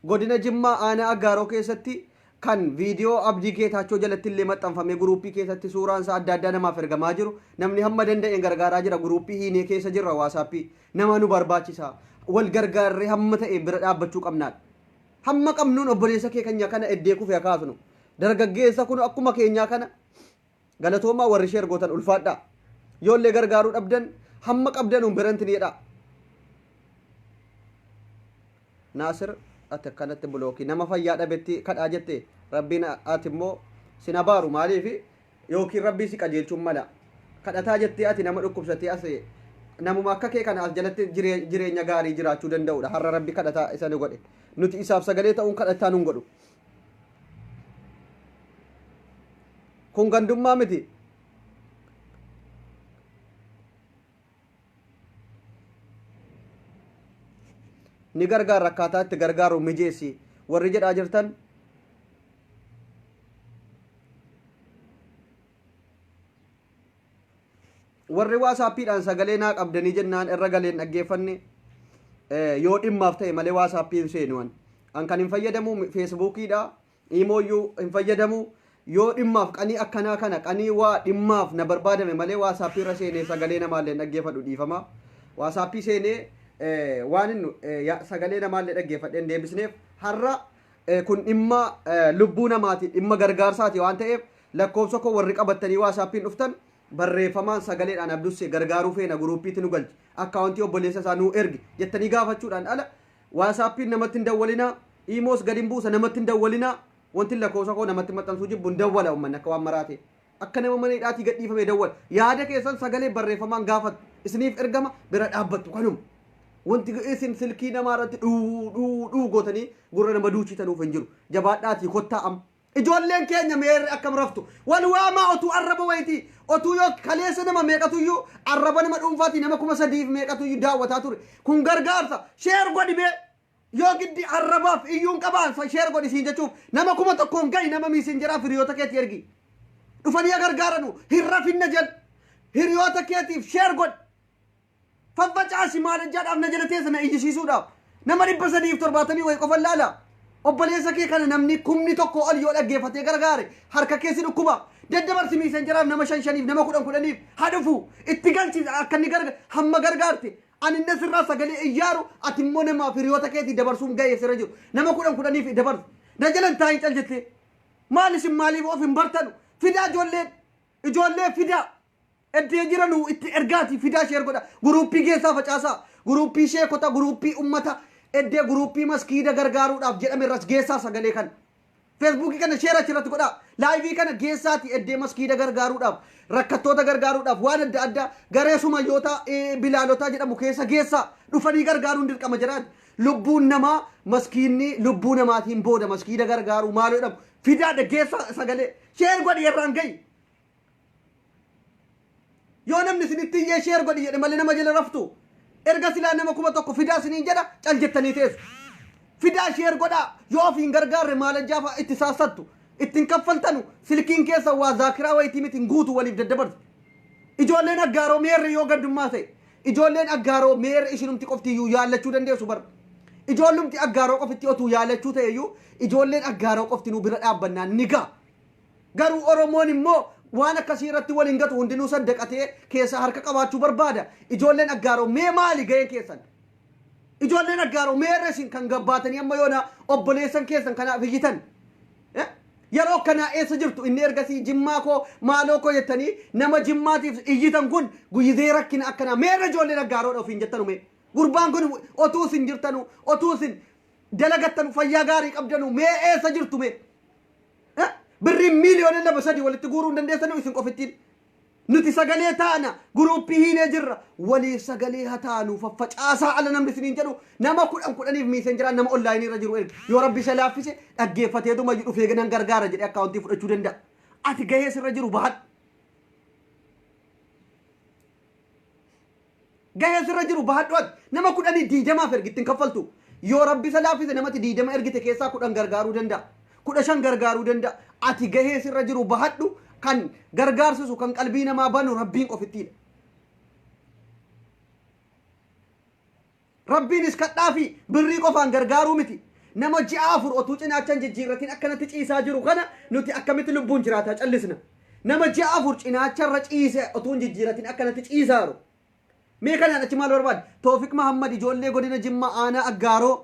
godina Jimmaa aanaa Aggaaroo keessatti kan viidiyoo Abdii Geetaachoo jalatti illee maxxanfamee guruupii keessatti suuraan isaa adda addaa namaaf ergamaa jiru namni hamma danda'een gargaaraa jira guruupii hiinee keessa jirra waasaappii nama nu barbaachisa wal gargaarree hamma ta'e bira dhaabbachuu qabnaa hamma qabnuun obboleessa kee kanya kana eddee kufee kaasnu dargaggeessa kun akkuma keenyaa kana galatoomaa warri sheer gootan ulfaadhaa yoollee gargaaruu dhabdan hamma qabdanuun birantiniidha naasir ati akkanatti bulookii nama fayyaa dhabetti kadhaa jette rabbiin ati immoo sina baaru maaliif yookiin rabbii si qajeelchuun mala kadhataa jettee ati nama dhukkubsatee as namuma akka kee kana as jalatti jireenya gaarii jiraachuu danda'udha har'a rabbi kadhataa isa ni godhe nuti isaaf sagalee ta'uun kadhataa nun godhu kun gandummaa miti ni gargaara akkaataa itti gargaaru mijeessi warri jedhaa jirtan warri waasaappiidhaan sagalee naa qabdanii jennaan irra galeen dhaggeeffanne yoo dhimmaaf ta'e malee waasaappiin seenuwan an kan hin fayyadamu feesbuukiidha imooyyuu hin fayyadamu yoo dhimmaaf qanii akkanaa kana qanii waa dhimmaaf na barbaadame malee waasaappii irra seenee sagalee namaallee dhaggeeffadhu dhiifama waasaappii seenee waan inni sagalee namaallee dhaggeeffadheen deebisneef har'a kun dhimma lubbuu namaati dhimma gargaarsaati waan ta'eef lakkoofsa koo warri qabattanii waasaappiin dhuftan barreeffamaan sagaleedhaan abdusse gargaaruu feena guruuppiitti nu galchi akkaawuntii obboleessa isaa nuu ergi jettanii gaafachuudhaan ala waasaappiin namatti hin dawwalinaa iimoos gadi hin buusa namatti hin dawwalinaa wanti lakkoofsa koo namatti maxxansuu jibbu hin dawwala uummanni akka waan maraate akka nama mana hidhaatii gadhiifamee dawwala yaada keessan sagalee barreeffamaan gaafatu isiniif ergama bira dhaabbattu kanuma wanti isin silkii namaa irratti dhuu gootanii gurra nama duuchitanuuf hin jiru jabaadhaatii kottaa amma ijoolleen keenya meerri akkam raftu wal waamaa otuu arraba wayti otuu yoo kaleessa nama meeqatuyyuu arraba nama dhuunfaati nama 3,000 meeqatuyyuu daawwataa ture kun gargaarsa sheer godhi bee yoo giddi arrabaaf iyyuun qabaan sheer godhi siin jechuuf nama 1,000 gahi nama miisinjeraa hiriyoota keetii ergi dhufanii gargaaranu hin rafinna jedh hiriyoota keetiif sheer godhi faffacaasi maalajjaadhaaf na jala teessa na iyyisiisuudhaaf nama 370 wayi qofan laala obboleessa kee kana namni kumni tokko ol yoo dhaggeeffatee gargaare harka keessi dhukkuba daddabarsi miisanjaraaf nama 5 nama 10 haa dhufu itti galchi akka inni hamma gargaarte ani inna sirraa sagalee iyyaaru ati immoo namaaf hiriyoota keetii dabarsuun ga'ee sirra jiru nama 10 dabarsi na jalan taa'in cal jettee maal isin maaliif of hin bartanu fidaa ijoollee fidaa eddee jiranu itti ergaati fidaa sheer godha guruuppii geessaa facaasaa guruuppii sheekota guruuppii ummata eddee guruuppii maskiida gargaaruudhaaf jedhame irras geessaa sagalee kana feesbuukii kana sheer achirratti godha laayivii kana geessaati eddee maskiida gargaaruudhaaf rakkattoota gargaaruudhaaf waan adda addaa garee sumayyoota bilaalotaa jedhamu keessa geessaa dhufanii gargaaruun dirqama jiraati lubbuun namaa maskiinni lubbuu namaatiin booda maskiida gargaaruu maaloo jedhamu fidaa geessaa sagalee sheer godhi irraan gahi yoo namni isinitti iyyee sheer godhi jedhe malee nama jala raftu erga silaa nama 1,000 fidaa isiniin jedha cal jettanii teessu fidaa sheer godhaa yoo ofiin gargaarre maalajjaafa itti saasattu ittiin kaffaltanu silkiin keessa waa zaakiraa wayitii mitiin guutu waliif daddabarsu ijoolleen aggaaroo meerre yoo gaddummaa ta'e ijoolleen aggaaroo meerre ishinumti qofti iyyuu yaallachuu dandeessu bar ijoollumti aggaaroo qofitti otuu yaallachuu ta'e iyyuu ijoolleen aggaaroo qofti nu bira dhaabbannaan ni ga'a garuu oromoon immoo waan akkasii irratti waliin gatu hundinuu saddaqatee keessa harka qabaachuu barbaada ijoolleen aggaaroo mee maali ga'ee keessan ijoolleen aggaaroo meerre isin kan gabbaatanii amma yoona obboleessan keessan kanaaf iyyitan yeroo kanaa eessa jirtu inni ergasii jimmaa koo maaloo koo jettanii nama jimmaatiif iyyitan kun guyyizee rakkina akkanaa meerre ijoolleen aggaaroodha ofiin jettanu mee gurbaan kun otuu isin jirtanu otuu isin dalagattanu fayyaa gaarii qabdanu mee eessa jirtu mee birriin miiliyoona 2-3 walitti guuruu dandeessanu isin qofittiin nuti sagalee taana guruuppii hiinee jirra walii sagalee haa taanu faffacaasaa ala namni isiniin jedhu nama 10 miiseen jiraan nama onlaayinii irra jiru erga yoo rabbi isa laaffise dhaggeeffatee dhuma dhufee ganan gargaara jedhee akkaawuntii fudhachuu danda'a ati gahee sirra jiru bahadhu gahee sirra jiru bahadhu nama 10 ergittiin kaffaltu yoo rabbi isa laaffise namatti 20 ergite keessaa 10 gargaaruu danda'a 15 gargaaruu danda'a ati gahee sirra jiru bahadhu kan gargaarsisu kan qalbii namaa banu rabbiin qofittiidha rabbiinis kadhaafi birrii qofaan gargaaruu miti nama 6 otuu cinaachan jijjiirratiin akkanatti ciisaa jiru kana nuti akkamitti lubbuun jiraataa callisna nama 6 cinaacharra ciise otuu jijjiirratiin akkanatti ciisaaru mee kana achi maal barbaad Toofiq Mahammad ijoollee godina Jimmaa aanaa Aggaaroo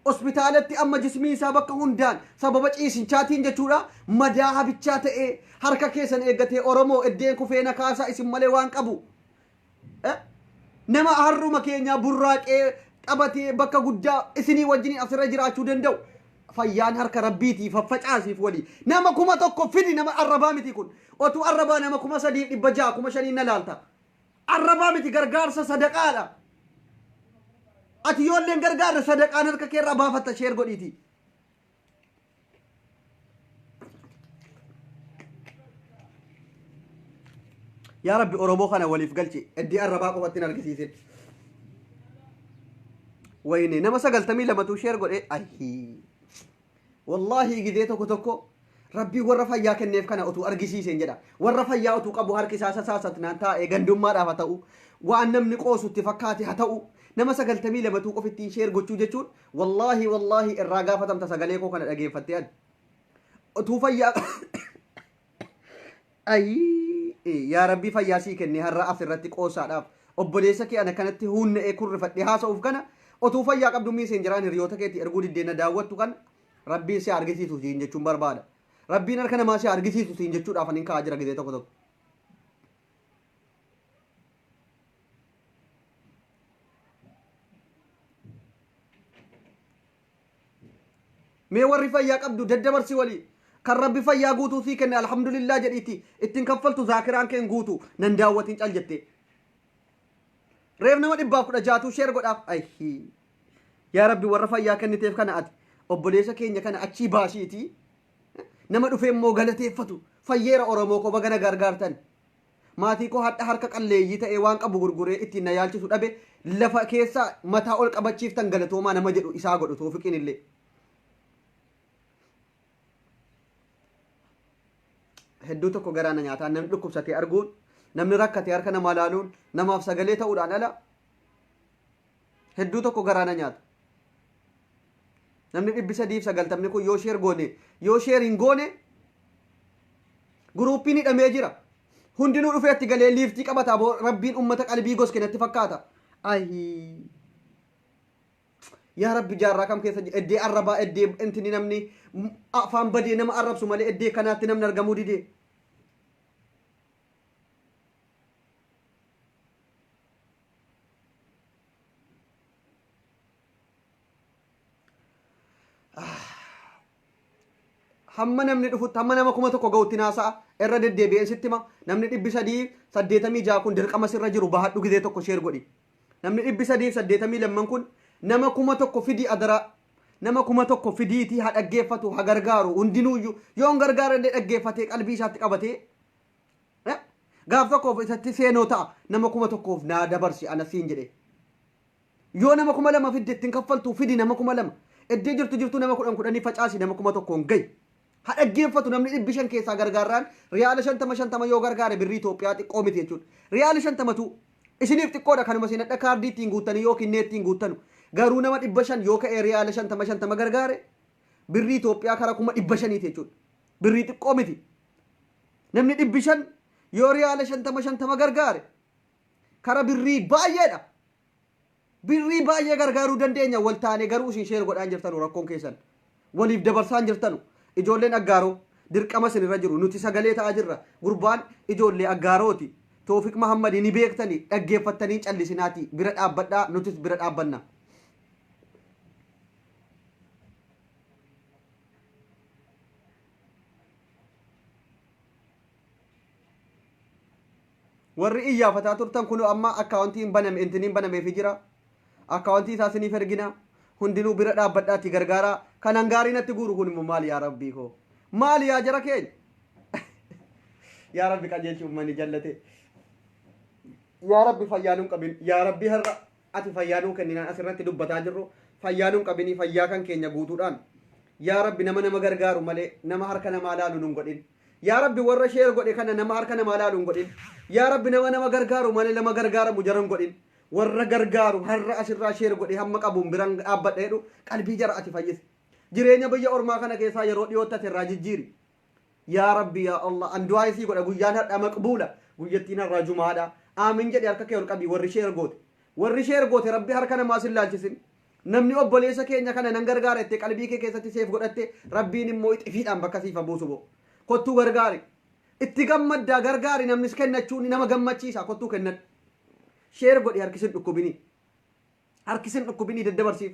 hospitaalatti amma jismii isaa bakka hundaan sababa ciisinchaatiin jechuudha madaa habichaa ta'ee harka keessan eeggatee Oromoo eddeen kufeena kaasaa isin malee waan qabu nama harruma keenya burraaqee qabatee bakka guddaa isinii wajjin asirra jiraachuu danda'u fayyaan harka rabbiitii faffacaasiif wali nama kuma tokko fidi nama arrabaa miti kun otu arrabaa nama kuma 3,600 kuma 5 na laalta arrabaa miti gargaarsa sadaqaadha ati yoolleen gargaarsa sadaqaan harka keerraa baafatta sheer godhiiti yaa rabbi oromoo kana waliif galchi eddii arrabaa qofattiin argisiisin wayne nama 92 sheer godhe ahi wallahi gidee tokko rabbi warra fayyaa kenneef kana utuu argisiisen jedha warra fayyaa utuu qabu harki isaa sasaasatnaan taa'ee gandummaadhaaf haa ta'u waan namni qoosutti fakkaate haa ta'u nama 92 qofittiin sheer gochuu jechuun wallahi irraa gaafatamta sagalee koo kana dhageeffattee ad utuu fayyaa yaa rabbi fayyaa sii kenne har'a asirratti qoosaadhaaf obboleessa kee ana kanatti hunna'ee kurrifadhe haasa'uuf kana utuu fayyaa qabdu miiseen jiraan hiriyoota keetti erguu diddeena daawwattu kan rabbiin si argisiisu siin jechuun barbaada rabbiin harka namaa si argisiisu siin jechuudhaaf anin ka'aa jira gidee tokko mee warri fayyaa qabdu daddabarsi walii kan rabbi fayyaa guutuu sii kenne alhamdulillah jedhiiti ittiin kaffaltu zaakiraan keen guutuu nan daawwatiin cal jette reef nama 116 sheer godhaaf ayhi yaa rabbi warra fayyaa kenniteef kana ati obboleessa keenya kana achii baasiiti nama dhufee immoo galateeffatu fayyeera Oromoo ko bagana gargaartan maatii koo hadha harka qalleeyyii ta'ee waan qabu gurguree ittiin na yaalchisu dhabe lafa keessa mataa ol qabachiiftan galatoomaa nama jedhu isaa godhu Toofiqiin illee hedduu tokko garaana nyaataa namni dhukkubsatee arguun namni rakkatee harka namaa laaluun namaaf sagalee ta'uudhaan ala hedduu tokko garaana nyaata namni 390 kun yoo sheer goone yoo sheer hin goone guruuppiin hidhamee jira hundinuu dhufeetti galee liiftii qabataa rabbiin ummata qalbii goskenatti fakkaata ahi yaa rabbi jaarraa kam keessa eddee arrabaa eddee intini namni afaan badee nama arrabsu malee eddee kanaatti namni argamuu didee hamma namni dhufutti hamma nama 1,000 ga'utti naasa'a irra deddeebi'een sittima namni 386 kun dirqama sirra jiru bahadhu gidee tokko sheer godhi namni 382 kun nama 1,000 fidii adara nama 1,000 fidiitii haa dhaggeeffatu haa gargaaru hundinuuyyuu yoon gargaara illee dhaggeeffatee qalbii isaatti qabatee gaaf tokkoof isatti seenoo ta'a nama 1,000 naa dabarsi ana siin jedhe yoo nama 2,000 fidde ittiin kaffaltuu fidi nama 2,000 eddee jirtu nama 10,000 facaasi nama 1,000 gahi haa dhaggeeffatu namni 500 keessaa gargaaraan riyaala 50 yoo gargaare birrii Itoophiyaa xiqqoo miti jechuudha riyaala 50tu isiniif xiqqoodha kanuma sinadha kaardii ittiin guuttanii yookiin neettiin guuttanu garuu nama 500 yoo ka'ee riyaala 50 gargaare birrii Itoophiyaa kara 500 jechuudha birrii xiqqoo miti namni 500 yoo riyaala 50 gargaare kara birrii baay'eedha birrii baay'ee gargaaruu dandeenya wal taane garuu isin sheer godhaan jirtanu rakkoon keessan waliif dabarsaan jirtanu ijoolleen Aggaaroo dirqama sinirra jiru nuti sagalee ta'aa jirra gurbaan ijoollee Aggaarooti Toofiq Mahammad ni beektanii dhaggeeffattanii callisinaati bira dhaabbadhaa nutis bira dhaabbanna warri iyyafataa turtan kun amma akkaawuntiin baname intiniin banameef jira akkaawuntii isaa siniif ergina hundinuu bira dhaabbadhaati gargaaraa kanan gaarii natti guuru kun immoo maali yaa rabbii koo maali yaa jara keenya yaa rabbi qajeelchi uummanni jallate yaa rabbi fayyaanuun qabin yaa rabbi har'a ati fayyaanuu kenninaan asirratti dubbataa jirru fayyaanuun qabinii fayyaa kan keenya guutuudhaan yaa rabbi nama gargaaru malee nama harka namaa laalu nun godhin yaa rabbi warra sheer godhe kana nama harka namaa laalu nun godhin yaa rabbi nama gargaaru malee nama gargaaramu jaran godhin warra gargaaru har'a asirraa sheer godhe hamma qabuun biran dhaabbadheedhu qalbii jara ati fayyise jireenya biyya ormaa kana keessaa yeroo dhiyootti irraa jijjiiri yaa rabbi yaa Allah andu'aa isii godha guyyaan hadha maqbuula guyyattiin har'aa jumaadha aamin jedhe harka kee ol qabii warri sheer goote rabbi harka namaa sin laalchisin namni obboleessa keenya kana nan gargaara itti qalbii kee keessatti seef godhatte rabbiin immoo xifiidhaan bakka siifa buusu bo kottuu gargaari itti gammaddaa gargaari namnis kennachuun nama gammachiisa kottuu kennan sheer godhi harkisin dhukkubinii daddabarsiif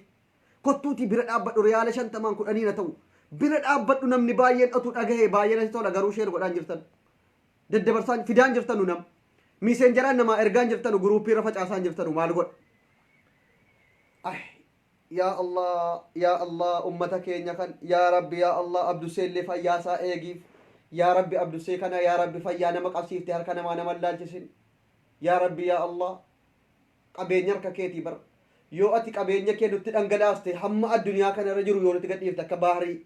kottuuti bira dhaabbadhu riyaala 50 10 na ta'u bira dhaabbadhu namni baay'een otuu dhagahe baay'een tola garuu sheer godhaan jirtan daddabarsaan fidaan jirtanu nam miseenjaraan namaa ergaan jirtanu guruupii irra facaasaan jirtanu maal godha yaa Allah ummata keenya kan yaa rabbi yaa Allah abduseellee fayyaasaa eegiif yaa rabbi abdusee kana yaa rabbi fayyaa nama qabsiifte harka namaa nama laalchisin yaa rabbi yaa Allah qabeenya harka keetii bar yoo ati qabeenya kee nutti dhangalaaste hamma addunyaa kana irra jiru yoo nutti gadhiifte akka baharii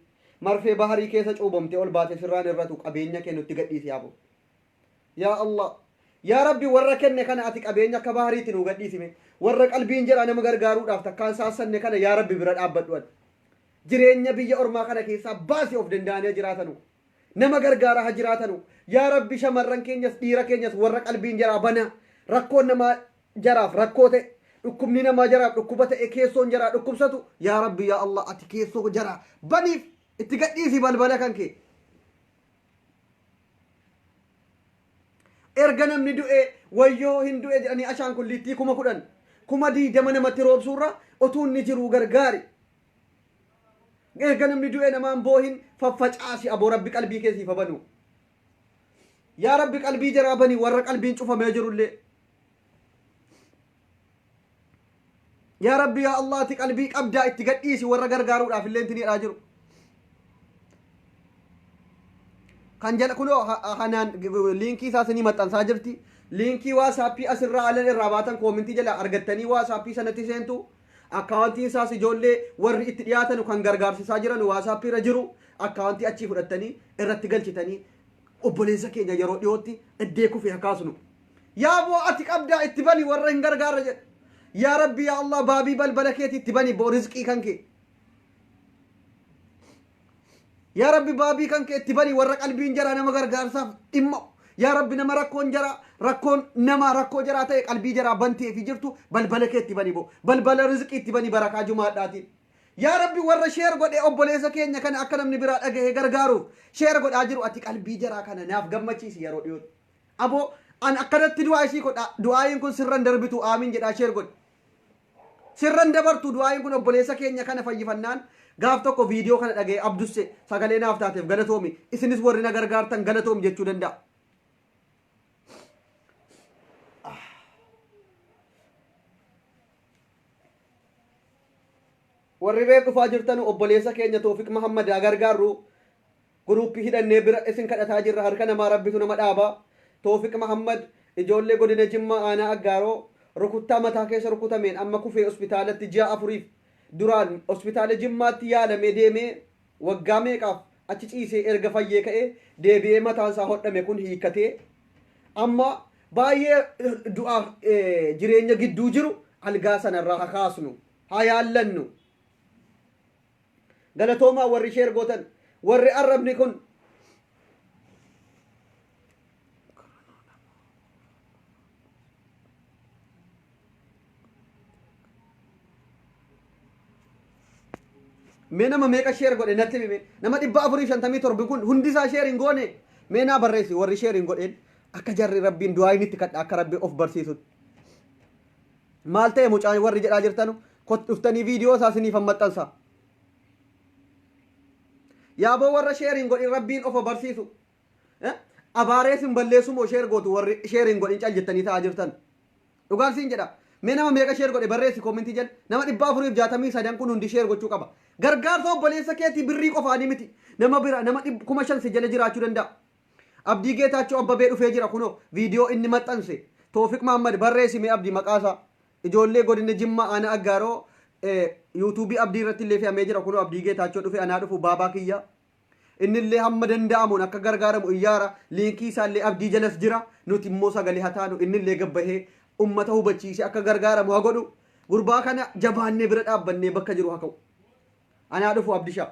marfee baharii keessa cuubamte ol baate firraan irratu qabeenya kee nutti gadhiisi yaabo yaa Allah yaa rabbi warra kenne kana ati qabeenya akka bahariitti nu gadhiisime warra qalbiin jedha nama gargaaruudhaaf takkaan saasanne kana yaa rabbi bira dhaabbadhu jireenya biyya ormaa kana keessaa baasii of danda'anii jiraatanu nama gargaara ha jiraatanu yaa rabbi shamarran keenyas dhiira keenyas warra qalbiin jedha bana rakkoon namaa jaraaf rakkoo ta'e dhukkubni namaa jaraaf dhukkuba ta'e keessoon jaraa dhukkubsatu yaa rabbi yaa Allah ati keessoo jaraa baniif itti gadhiisi balbala kan kee erga namni du'e wayyoo hin du'e jedhanii ashaan kulliittii 10,000 20 namatti roobsuurra otuu inni jiru gargaari erga namni du'e namaan boohin faffacaasi aboo rabbi qalbii keessii fabanu yaa rabbi qalbii jaraa banii warra qalbiin cufamee jirullee yaa rabbi yaa Allah ati qalbii qabdaa itti gadhiisi warra gargaaruudhaaf illee inti niidhaa jiru kan jala kuno hanaan linkii isaa sinii maxxansaa jirti linkii waasappii asirraa alan irraa baatan koomintii jala argattanii waasappii sanatti seentu akkaawuntiin isaas ijoollee warri itti dhiyaatanu kan gargaarsisaa jiran waasappii irra jiru akkaawuntii achii fudhattanii irratti galchitanii obboleessa keenya yeroo dhiyootti iddee kufee hakaasnu yaa boo ati qabdaa itti bani warra hin gargaarre jedhe yaa rabbi yaa Allah baabii balbala keetii itti bani boo rizqii kan kee yaa rabbi baabii kan kee itti bani warra qalbiin jaraa nama gargaarsaaf dhimma yaa rabbi nama rakkoon nama rakkoo jaraa ta'e qalbii jaraa bantee fi jirtu balbala kee itti bani boo balbala rizqii itti bani barakaa jumaadhaatiin yaa rabbi warra sheer godhe obboleessa keenya kana akka namni biraa dhagahe gargaaruuf sheer godhaa jiru ati qalbii jaraa kana naaf gammachiisi yeroo dhiyootti aboo an akkanatti du'aa ishii godha du'aayin kun sirran darbitu aamin jedhaa sheer godhe sirran dabartu du'aayin kun obboleessa keenya kana fayyifannaan gaaf tokko viidiyoo kana dhagee abdusse sagalee naaf taateef galatoomi isinis warri na gargaartan galatoomi jechuu danda'a warri reef dhufaa jirtanu obboleessa keenya Toofiq Muhammad gargaarru guruuppii hidhannee bira isin kadhataa jirra harka namaa rabbitu nama dhaaba Toofiq Muhammad ijoollee godina Jimmaa aanaa Aggaaroo rukuttaa mataa keessa rukutameen amma kufee hospitaalatti ji'a 4 duraan hospitaala Jimmaatti yaalamee deemee waggaa meeqaaf achi ciisee erga fayyee ka'ee deebi'ee mataan isaa hodhame kun hiikkatee amma baay'ee du'aaf jireenya gidduu jiru algaa sanarraa hakaasnu haa yaallannu galatoomaa warri sheer gootan warri arrabni kun mee nama meeqa sheer godhe natti hime nama 457 kun hundi isaa sheer hin goone mee naa barreessi warri sheer hin godheen akka jarri rabbiin du'aa inni itti kadha akka rabbi of barsiisutti maal ta'e mucaan warri jedhaa jirtanu kot dhuftanii viidiyoo isaa siniif maxxansa yaaboo warra sheer hin godhin rabbiin of barsiisu abaarees hin balleessu moo sheer gootu warri sheer hin godhin cal jettanii ta'aa jirtan dhugaan siin jedha mee nama meeqa sheer godhe barreessi koomintii jedhe nama 463 kun hundi sheer gochuu qaba gargaarsa obboleessa keetii birrii qofaanii miti nama bira nama 5,000 si jala jiraachuu danda'a abdii geetaachoo abbabee dhufee jira kunoo viidiyoo inni maxxanse Toofiq Muhammad barreessi mee abdii maqaasaa ijoollee godina Jimmaa aanaa Aggaaroo yuutuubii abdii irratti illee fe'amee jira kunoo abdii geetaachoo dhufe anaa dhufu baabaa kiyya innillee hamma danda'amuun akka gargaaramu iyyaara liinkii isaallee abdii jalas jira nuti immoo sagalee hataanu innillee gabbahee ummata hubachiise akka gargaaramu haa godhu gurbaa kana jabaannee bira dhaabbannee bakka jiru haa ka'u anaa dhufu abdishaa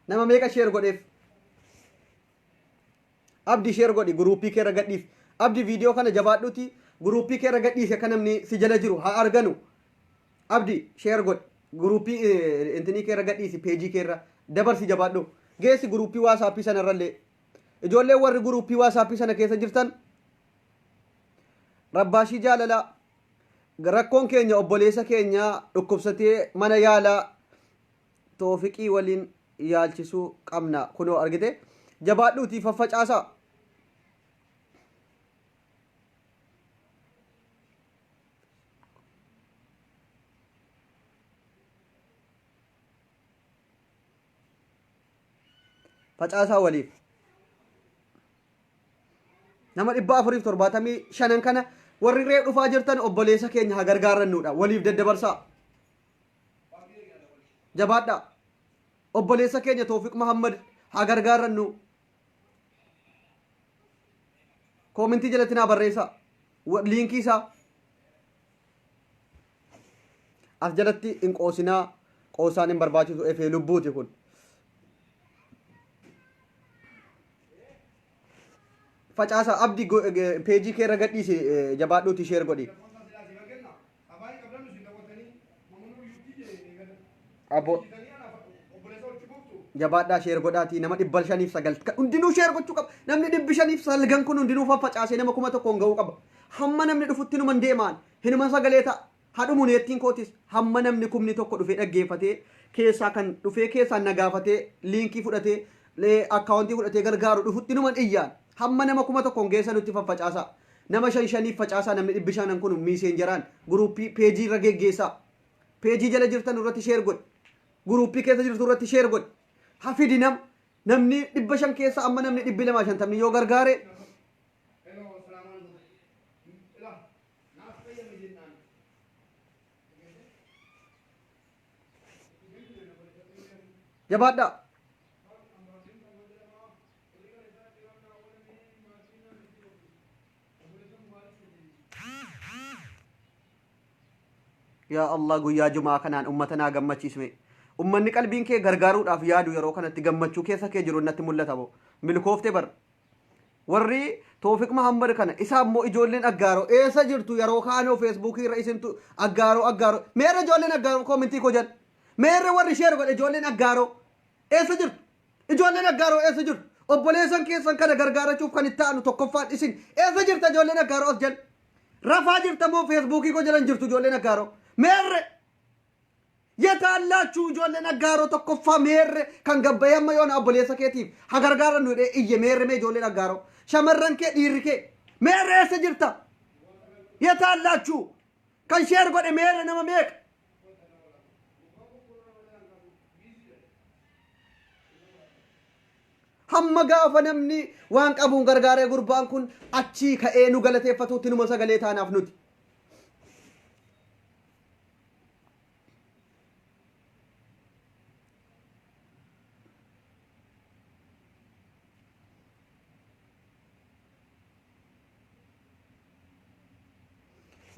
nama meeqa sheer godheef abdi sheer godhi guruupii keerra gadhiif abdi viidiyoo kana jabaadhuti guruupii keerra gadhiise akka namni si jala jiru haa arganu abdi sheer godhi guruupii intinii keerra gadhiisi peejii keerra dabarsi jabaadhu geessi guruupii waasaappii sanarrallee ijoolleen warri guruupii waasaappii sana keessa jirtan rabbaashii jaalala rakkoon keenya obboleessa keenya dhukkubsatee mana yaalaa toofiqii waliin yaalchisuu qabna kunoo argite jabaadhuutii faffacaasaa facaasaa waliif nama 475 kana warri ree dhufaa jirtan obboleessa keenya haa gargaarannuudha waliif daddabarsaa jabaadha obboleessa keenya Toofiq Muhammad haa gargaarannu koomentii jalatti naa barreessaa liinkii isaa as jalatti hin qoosinaa qoosaan hin barbaachisu efee lubbuuti kun facaasa abdi peejii keerra gadhiise jabaadhuuti sheer godhi abo jabaadhaa sheer godhaati nama 509 hundinuu sheer gochuu qaba namni 509 kun hundinuu faffacaasee nama 1,000 ga'uu qaba hamma namni dhufutti numan deemaan hinuma sagalee ta'a hadhumu neettiin kootis hamma namni kumni tokko dhufee dhaggeeffatee keessaa kan dhufee keessaan nagaafatee liinkii fudhatee akkaawuntii fudhatee gargaaru dhufutti numan iyyaan hamma nama 1,000 geessa nutti faffacaasa nama 5 facaasaa namni 500 kun miiseenjaraan guruupii peejii irra geggeessaa peejii jala jirtan irratti sheer godhi guruupii keessa jirtu irratti sheer godhi hafidi namni 500 keessa amma namni 250 yoo gargaare jabaadha yaa Allah guyyaa jumaa kanaan ummatanaa gammachiisme ummanni qalbiin kee gargaaruudhaaf yaadu yeroo kanatti gammachuu keessa kee jiru natti mul'ata bo milkoofte bar warri Toofiq Muhammad kana isa ammoo ijoolleen aggaaroo eessa jirtu yeroo kaanoo feesbuukii irra isintu aggaaroo meerre ijoolleen aggaaroo koomentii koo jedha meerre warri sheer godhe ijoolleen aggaaroo eessa jirtu ijoolleen aggaaroo eessa jirtu obboleessan keessan kana gargaarachuuf kan itti aanu tokkoffaan isin eessa jirta ijoolleen aggaaroo as jedha rafaa jirta moo feesbuukii koo jedhan jirtu ijoolleen aggaaroo meerre የታላችሁ ጆለ ነጋሮ ተኮፋ ሜር ከንገበየማ የሆነ አቦሌሰ ኬቲፍ ሀገርጋረ ነው እየ ሜር ሜ ጆለ ነጋሮ ሸመረንከ ዲርኬ ሜር ያሰጅርታ የታላችሁ ከንሸር ጎደ ሜር ነመ ሜቅ hamma gaafa namni waan qabuun gargaaree gurbaan kun achii ka'ee nu galateeffatuutti numa sagalee taanaaf nuti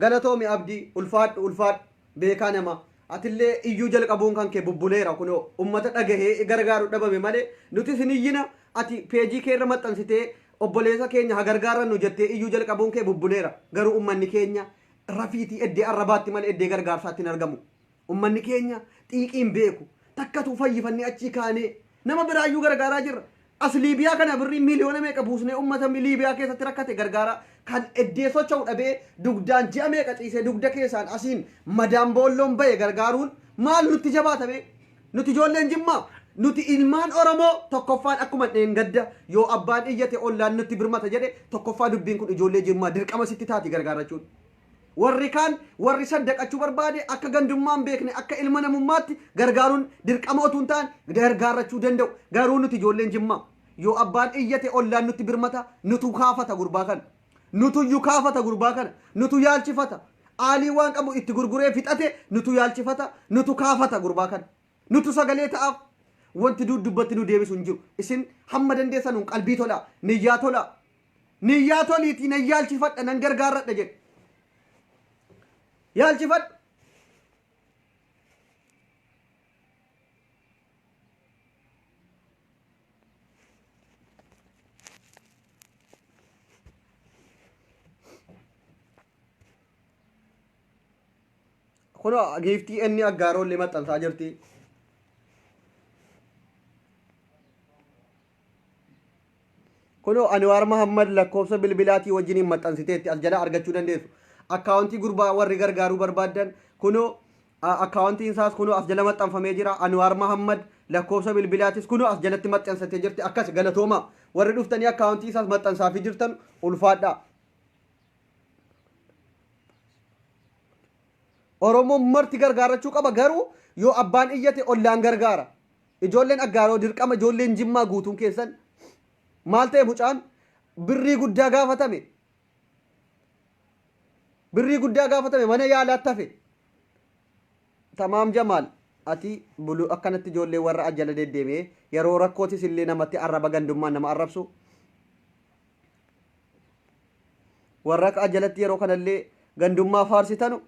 galatoomi abdi ulfaad beekaa nama atillee iyyuu jalqabuun kan kee bubbuleera kunoo ummata dhagahee gargaaru dhabame malee nuti siniyyina ati peejii keerra maxxansitee obboleessa keenya ha gargaarannu jettee iyyuu jalqabuun kee bubbuleera garuu ummanni keenya rafiitii eddee arrabaatti malee eddee gargaarsaatti hin argamu ummanni keenya xiiqiin beeku takkatu fayyifannee achii kaanee nama biraayyuu gargaaraa jirra as liibiyaa kana birrii miliyoona meeqa buusnee ummata liibiyaa keessatti rakkate gargaara kan eddee socho'u dhabee dugdaan ji'a meeqa ciisee dugda keessaan asiin madaan boolloon baye gargaaruun maal nutti jabaatame nuti ijoolleen jimmaa nuti ilmaan oromoo tokkoffaan akkuma dheengadda yoo abbaan iyyate ollaan nutti birmata jedhe tokkoffaa dubbiin kun ijoollee jimmaa dirqama sitti taati gargaarachuun warri kaan warri saddaqachuu barbaade akka gandummaan beekne akka ilma namummaatti gargaaruun dirqama otuun ta'an gargaarachuu danda'u garuu nuti ijoolleen jimmaa yoo abbaan iyyate ollaan nutti birmata nutu kaafata gurbaa kana nutu yukaafata gurbaa kana nutu yaalchifata aalii waan qabu itti gurguree fixate nutu yaalchifata nutu kaafata gurbaa kana nutu sagalee ta'aaf wanti dubbatti nu deebisu hin jiru isin hamma dandeessanuun qalbii tola niyyaa toliitii nan yaalchifadha nan gargaarradha jedhe yaalchifadha kunoo giiftii inni aggaarollee maxxansaa jirti. kunoo Anwaar Mahammad lakkoofsa bilbilaatii wajjiniin maxxansiteetti as jala argachuu dandeessu. Akkaawuntii gurbaa warri gargaaruu barbaadan kunoo akkaawuntiin isaas kunoo as jala maxxanfamee jira. Anwaar Mahammad lakkoofsa bilbilaatis kunoo as jalatti maxxansatee jirti. Akkas galatooma warri dhuftanii akkaawuntii isaas maxxansaafii jirtan ulfaadha. Oromoon marti gargaarachuu qaba garuu yoo abbaan iyyate ollaan gargaara. Ijoolleen aggaaroo dirqama ijoolleen Jimmaa guutuun keessan maal ta'e mucaan birrii guddaa gaafatame. Birrii guddaa gaafatame mana yaalaatti hafe. Tamaam Jamaal ati bulu akkanatti ijoollee warra ajjala deddeemee yeroo rakkootis illee namatti arraba gandummaan nama arrabsu. Warra akka ajjalatti yeroo kanallee gandummaa faarsitanu.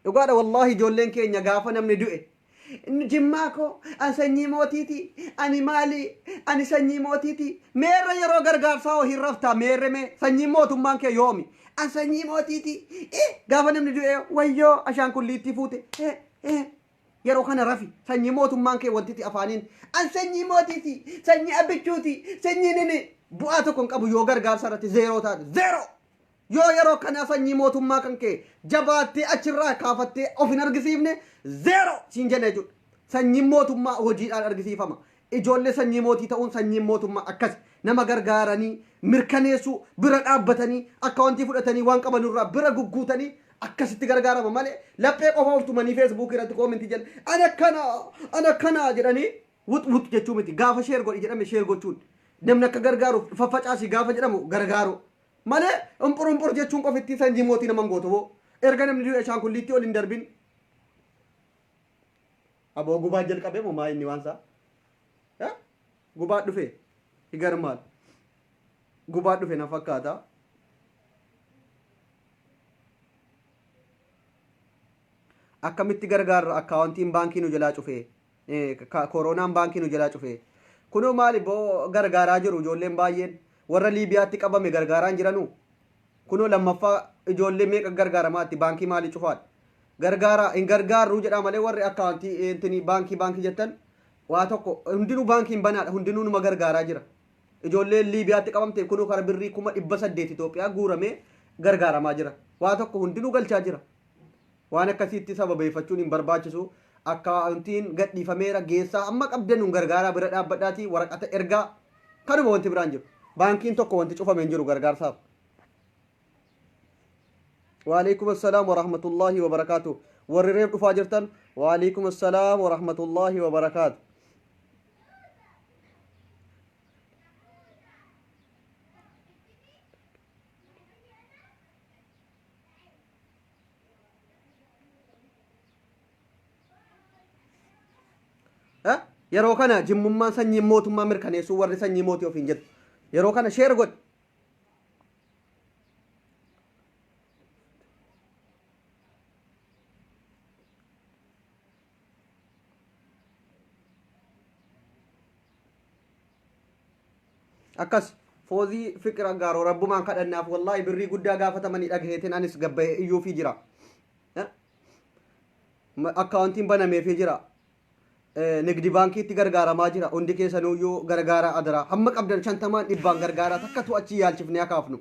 dhugaadha wallahi ijoolleen keenya gaafa namni du'e Jimmaa koo ani sanyii mootiiti ani maali ani sanyii mootiiti meerre yeroo gargaarsaa oo hin raftaa meerre mee sanyii mootummaan kee yoomi ani sanyii mootiiti gaafa namni du'e wayyoo ashaankulliitti fuute yeroo kana rafi sanyii mootummaan kee wantiti afaaniin ani sanyii mootiiti sanyii abbichuuti sanyii nini bu'aa tokko hin qabu yoo gargaarsa irratti zeeroo taate zeeroo yoo yeroo kana sanyii mootummaa kan kee jabaattee achirraa kaafattee of hin argisiifne zeero siin jenne jechuudha. Sanyii mootummaa hojiidhaan argisiifama. Ijoollee sanyii mootii ta'uun sanyii mootummaa akkas nama gargaaranii mirkaneessuu bira dhaabbatanii akkaawuntii fudhatanii waan qabanurraa bira gugguutanii akkasitti gargaarama malee laphee qofa of tumanii feesbuuk irratti koomentii jedhan ana kana jedhanii wut jechuu miti gaafa sheer godhi jedhame sheer gochuun namni akka gargaaruuf faffacaasii gaafa jedhamu gargaaru. Malee umpur jechuun qofitti sanyii mootii naman gootu boo erga namni du'e ashaankulliitti ol hin darbin aboo gubaa jalqabee moo maa inni waan isaa gubaa dhufe higar maal gubaa dhufe na fakkaata akkamitti gargaarra akkaawuntiin baankii nu jalaa cufe koronaan baankii nu jalaa cufe kunoo maali boo gargaaraa jiru ijoolleen baay'een warra Liibiyaatti qabame gargaaraan jiranu kunoo lammaffaa ijoollee meeqa gargaaramaatti baankii maalii cufaadha gargaara hin gargaarru jedha malee warri akkaawuntii intini baankii jettan waa tokko hundinuu baankiin banaadha hundinuu numa gargaaraa jira ijoollee Liibiyaatti qabamte kunoo kara birrii 800 Itoophiyaa guuramee gargaaramaa jira waa tokko hundinuu galchaa jira waan akkasiitti sababeeffachuun hin barbaachisu akkaawuntiin gadhiifameera geessaa amma qabdannuun gargaaraa bira dhaabbadhaatii waraqata ergaa kanuma wanti biraan jiru بانكين توكو وانت تشوفها من جرو غرغار صاحب وعليكم السلام ورحمة الله وبركاته ورريب فاجرتن وعليكم السلام ورحمة الله وبركاته yeroo kana jimmummaan sanyii mootummaa mirkaneessuu warri sanyii mootii ofiin jedhu yeroo kana sheer godhi akkas foozii fikira gaaroo rabbumaan kadhannaaf wallahi birrii guddaa gaafatamanii dhagaheetiin anis gabbaa'ee iyyuufii jira akkaawuntiin banameefii jira nigdi baankiitti gargaaramaa jira hundi keessanuyyuu gargaara adara hamma qabdan 50 dhibbaan gargaara takkatu achi yaalchifnee akaafnu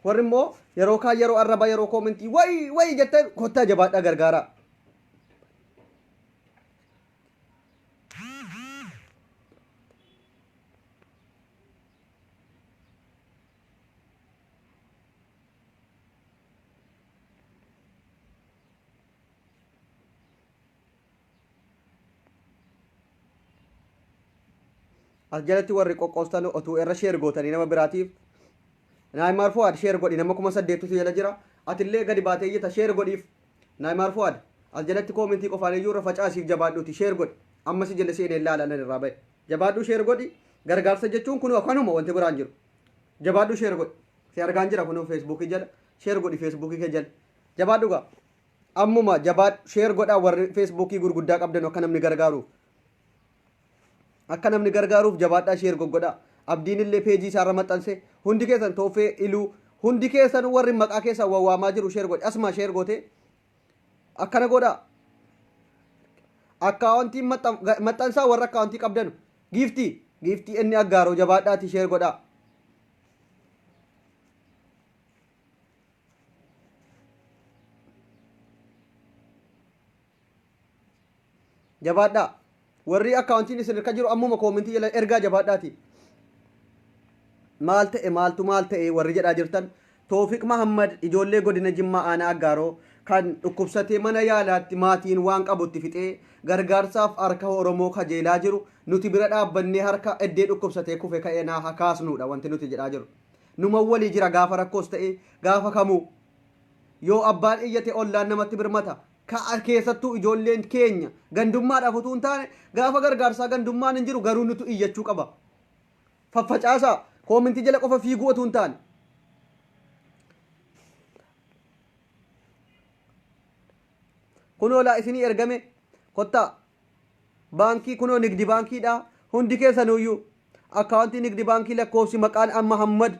warri immoo yeroo kaan yeroo arraba yeroo koomentii way jettee kottaa jabaadhaa gargaara أجلتي وري قوقوستانو أتو إرا شير غوتاني نما براتيف نايمار فؤاد شير غودي نما كوما سديتو سيلا جرا أتلي غدي باتي يتا شير غوديف نايمار فؤاد أجلتي كومنتي قفاني يورا فاچاسيف جبادو تي شير غود أما سجل سيني لا لا نرابي جبادو شير غودي غرغار سجچون كونو أخانوما وانتي برانجر جبادو شير غود سيار غانجرا كونو فيسبوك جل شير غودي فيسبوك جل جبادو غا أموما جباد شير غودا ور فيسبوكي غرغدا قبدنو كانم ني غرغارو akka namni gargaaruuf jabaadhaa sheer goggodhaa. Abdiin illee peejii isaarra maxxanse hundi keessan toofee iluu hundi keessan warri maqaa keessan wawwaamaa jiru sheer godhe asuma sheer goote akkana godhaa. Akkaawwantiin maxxansaa warra akkaawwantii qabdan giiftii inni aggaaroo jabaadhaati sheer godhaa. Jabaadhaa warri akkaawwantiin isin irka jiru ammuma koomintii jala ergaa jabaadhaati. Maal ta'e warri jedhaa jirtan Toofiq Mahammad ijoollee godina Jimmaa aanaa aggaaroo kan dhukkubsatee mana yaalaatti maatiin waan qabutti fixee gargaarsaaf harka Oromoo kajeelaa jiru nuti bira dhaabbannee harka eddee dhukkubsatee kufe ka'ee naa kaasnuudha wanti nuti jedhaa jiru. Numa walii jira gaafa rakkoos ta'e gaafa kamuu yoo abbaan iyyate ollaan namatti birmata keessattuu ijoolleen keenya gandummaadhaaf utuu hin taane gaafa gargaarsaa gandummaan hin jiru garuu nutu iyyachuu qaba. Faffacaasaa koomintii jala qofa fiiguu utuu hin taane. Kunoo laa isinii ergame kottaa baankii kunoo nigdi baankiidha hundi keessanuyyuu akkaawuntii nigdi baankii lakkoofsi maqaan Mahammad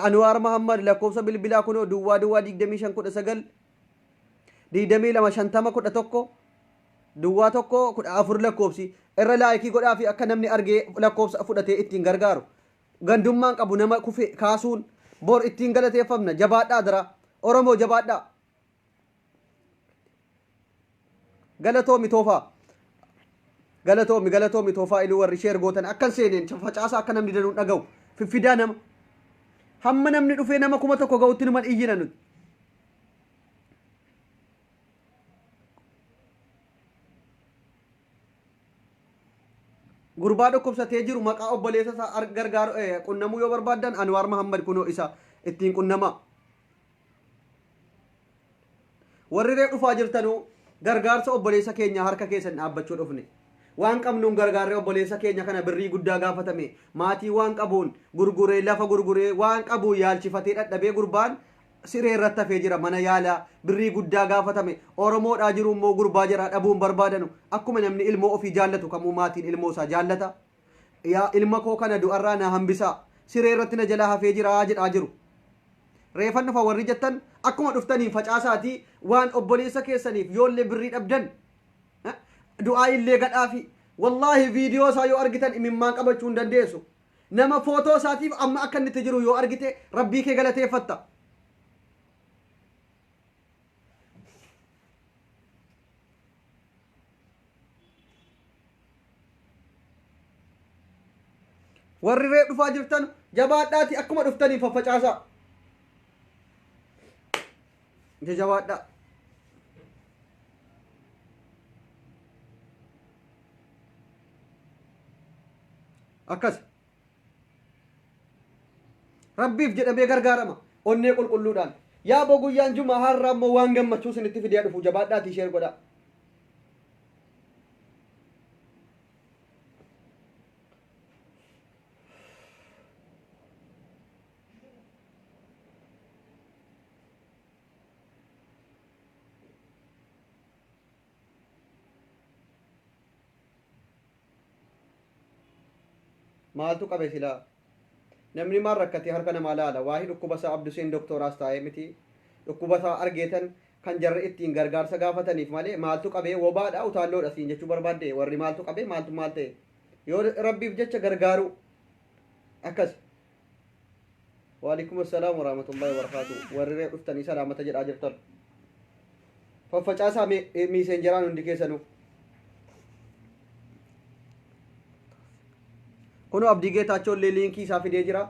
Anwaar Mahammad lakkoofsa bilbilaa kunoo duwwaa 2519 225011 duwwaa 114 lakkoofsi irra laayikii godhaa fi akka namni argee lakkoofsa fudhatee ittiin gargaaru gandummaan qabu nama kufe kaasuun bor ittiin galateeffamna. Jabaadhaa dara Oromoo jabaadhaa. Galatoomi toofaa galatoomi toofaa iluu warri sheer gootan akkan seeneen facaasaa akka namni danuun dhaga'u fiffidaa nama hamma namni dhufee nama 1,000 ga'utti numan iyyina nuti. Gurbaa dhukkubsatee jiru maqaa obboleessa isaa gargaaru qunnamuu yoo barbaaddan Anwaar Mahammad kunoo isa ittiin qunnamaa. Warri ree dhufaa jirtanuu gargaarsa obboleessa keenya harka keessan dhaabbachuu dhufne waan qabnuun gargaarree obboleessa keenya kana birrii guddaa gaafatame maatii waan qabuun gurguree lafa gurguree waan qabuun yaalchifatee dhadhabee gurbaan siree irratti hafee jira mana yaalaa birrii guddaa gaafatame. Oromoodhaa jiru immoo gurbaa jira dhabuun barbaadanu akkuma namni ilmoo ofii jaallatu kamuu maatiin ilmoo isaa jaallata. Yaa ilma koo kana du'arraa na hambisaa siree irratti na jalaa hafee jira jedhaa jiru. Reefan dhufa warri jettan akkuma dhuftanii facaasaatii waan obboleessa keessaniif yoollee birrii dhabdan du'aa illee gadhaafi wallaahi viidiyoo isaa yoo argitan imimmaan qabachuu hin dandeessu. Nama footoo isaatiif amma akka inni jiru yoo argite rabbii kee galateeffatta. Warri ree dhufaa jirtan jabaadhaati akkuma dhuftanii faffacaasaa. Jawaadhaa. Akkas rabbiif jedhamee gargaarama onnee qulqulluudhaan yaa boo guyyaan jumaa har'aa immoo waan gammachuu isinitti fidee dhufu jabaadhaatii sheer godhaa. Maaltu qabe silaa namni maal rakkate harka namaa laala waahii dhukkubasaa Abduseen doktooraas taa'ee miti dhukkubasaa argeetan kan jarra ittiin gargaarsa gaafataniif malee maaltu qabee wobaadhaa utaalloodha siin jechuu barbaadde warri maaltu qabee maaltu maal ta'e yoo rabbiif jecha gargaaru akkas. Waalaikum assalaam warahmatullahi wabarakatuh warri ree dhuftanii salaamata jedhaa jirtan faffacaasaa miiseenjeraan hundi keessanuu. Kunoo Abdii Geetaachoo liinkii isaa fidee jira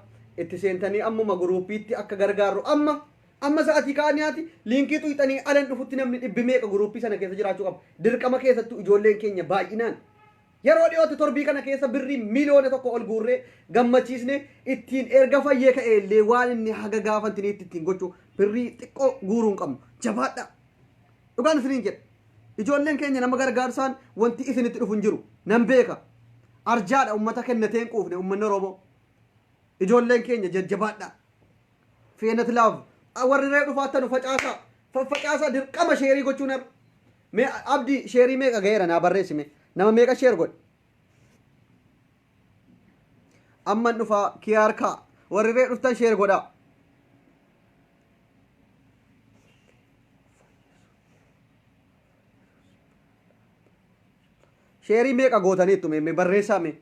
itti seentanii ammuma guruupiitti akka gargaarru amma sa'atii kaaniyaati liinkii tuyxanii alan dhufutti namni dhibbi meeqa guruupii sana keessa jiraachuu qaba. Dirqama keessattuu ijoolleen keenya baay'inaan yeroo dhiyootti torbii kana keessa birrii miliyoona 1 ol guurree gammachiisne ittiin erga fayyee ka'eellee waan inni haga gaafantiniitti ittiin gochuu birrii xiqqoo guuruu hin qabnu. Jabaadha dhugaan isiniin jedha ijoolleen keenya nama gargaarsaan wanti isinitti dhufu hin jiru nan beeka. Arjaadha ummata kennateen quufne uummanni Oromoo ijoolleen keenya jabaadhaa. Feenat laaf warri ree dhufaatanu facaasaa dirqama sheerii gochuun mee abdii sheerii meeqa ga'eera naa barreessime nama meeqa sheer godhe amman dhufa kiyaarka warri ree dhuftan sheer godha sheerii meeqa gootaniittu mee barreessaa mee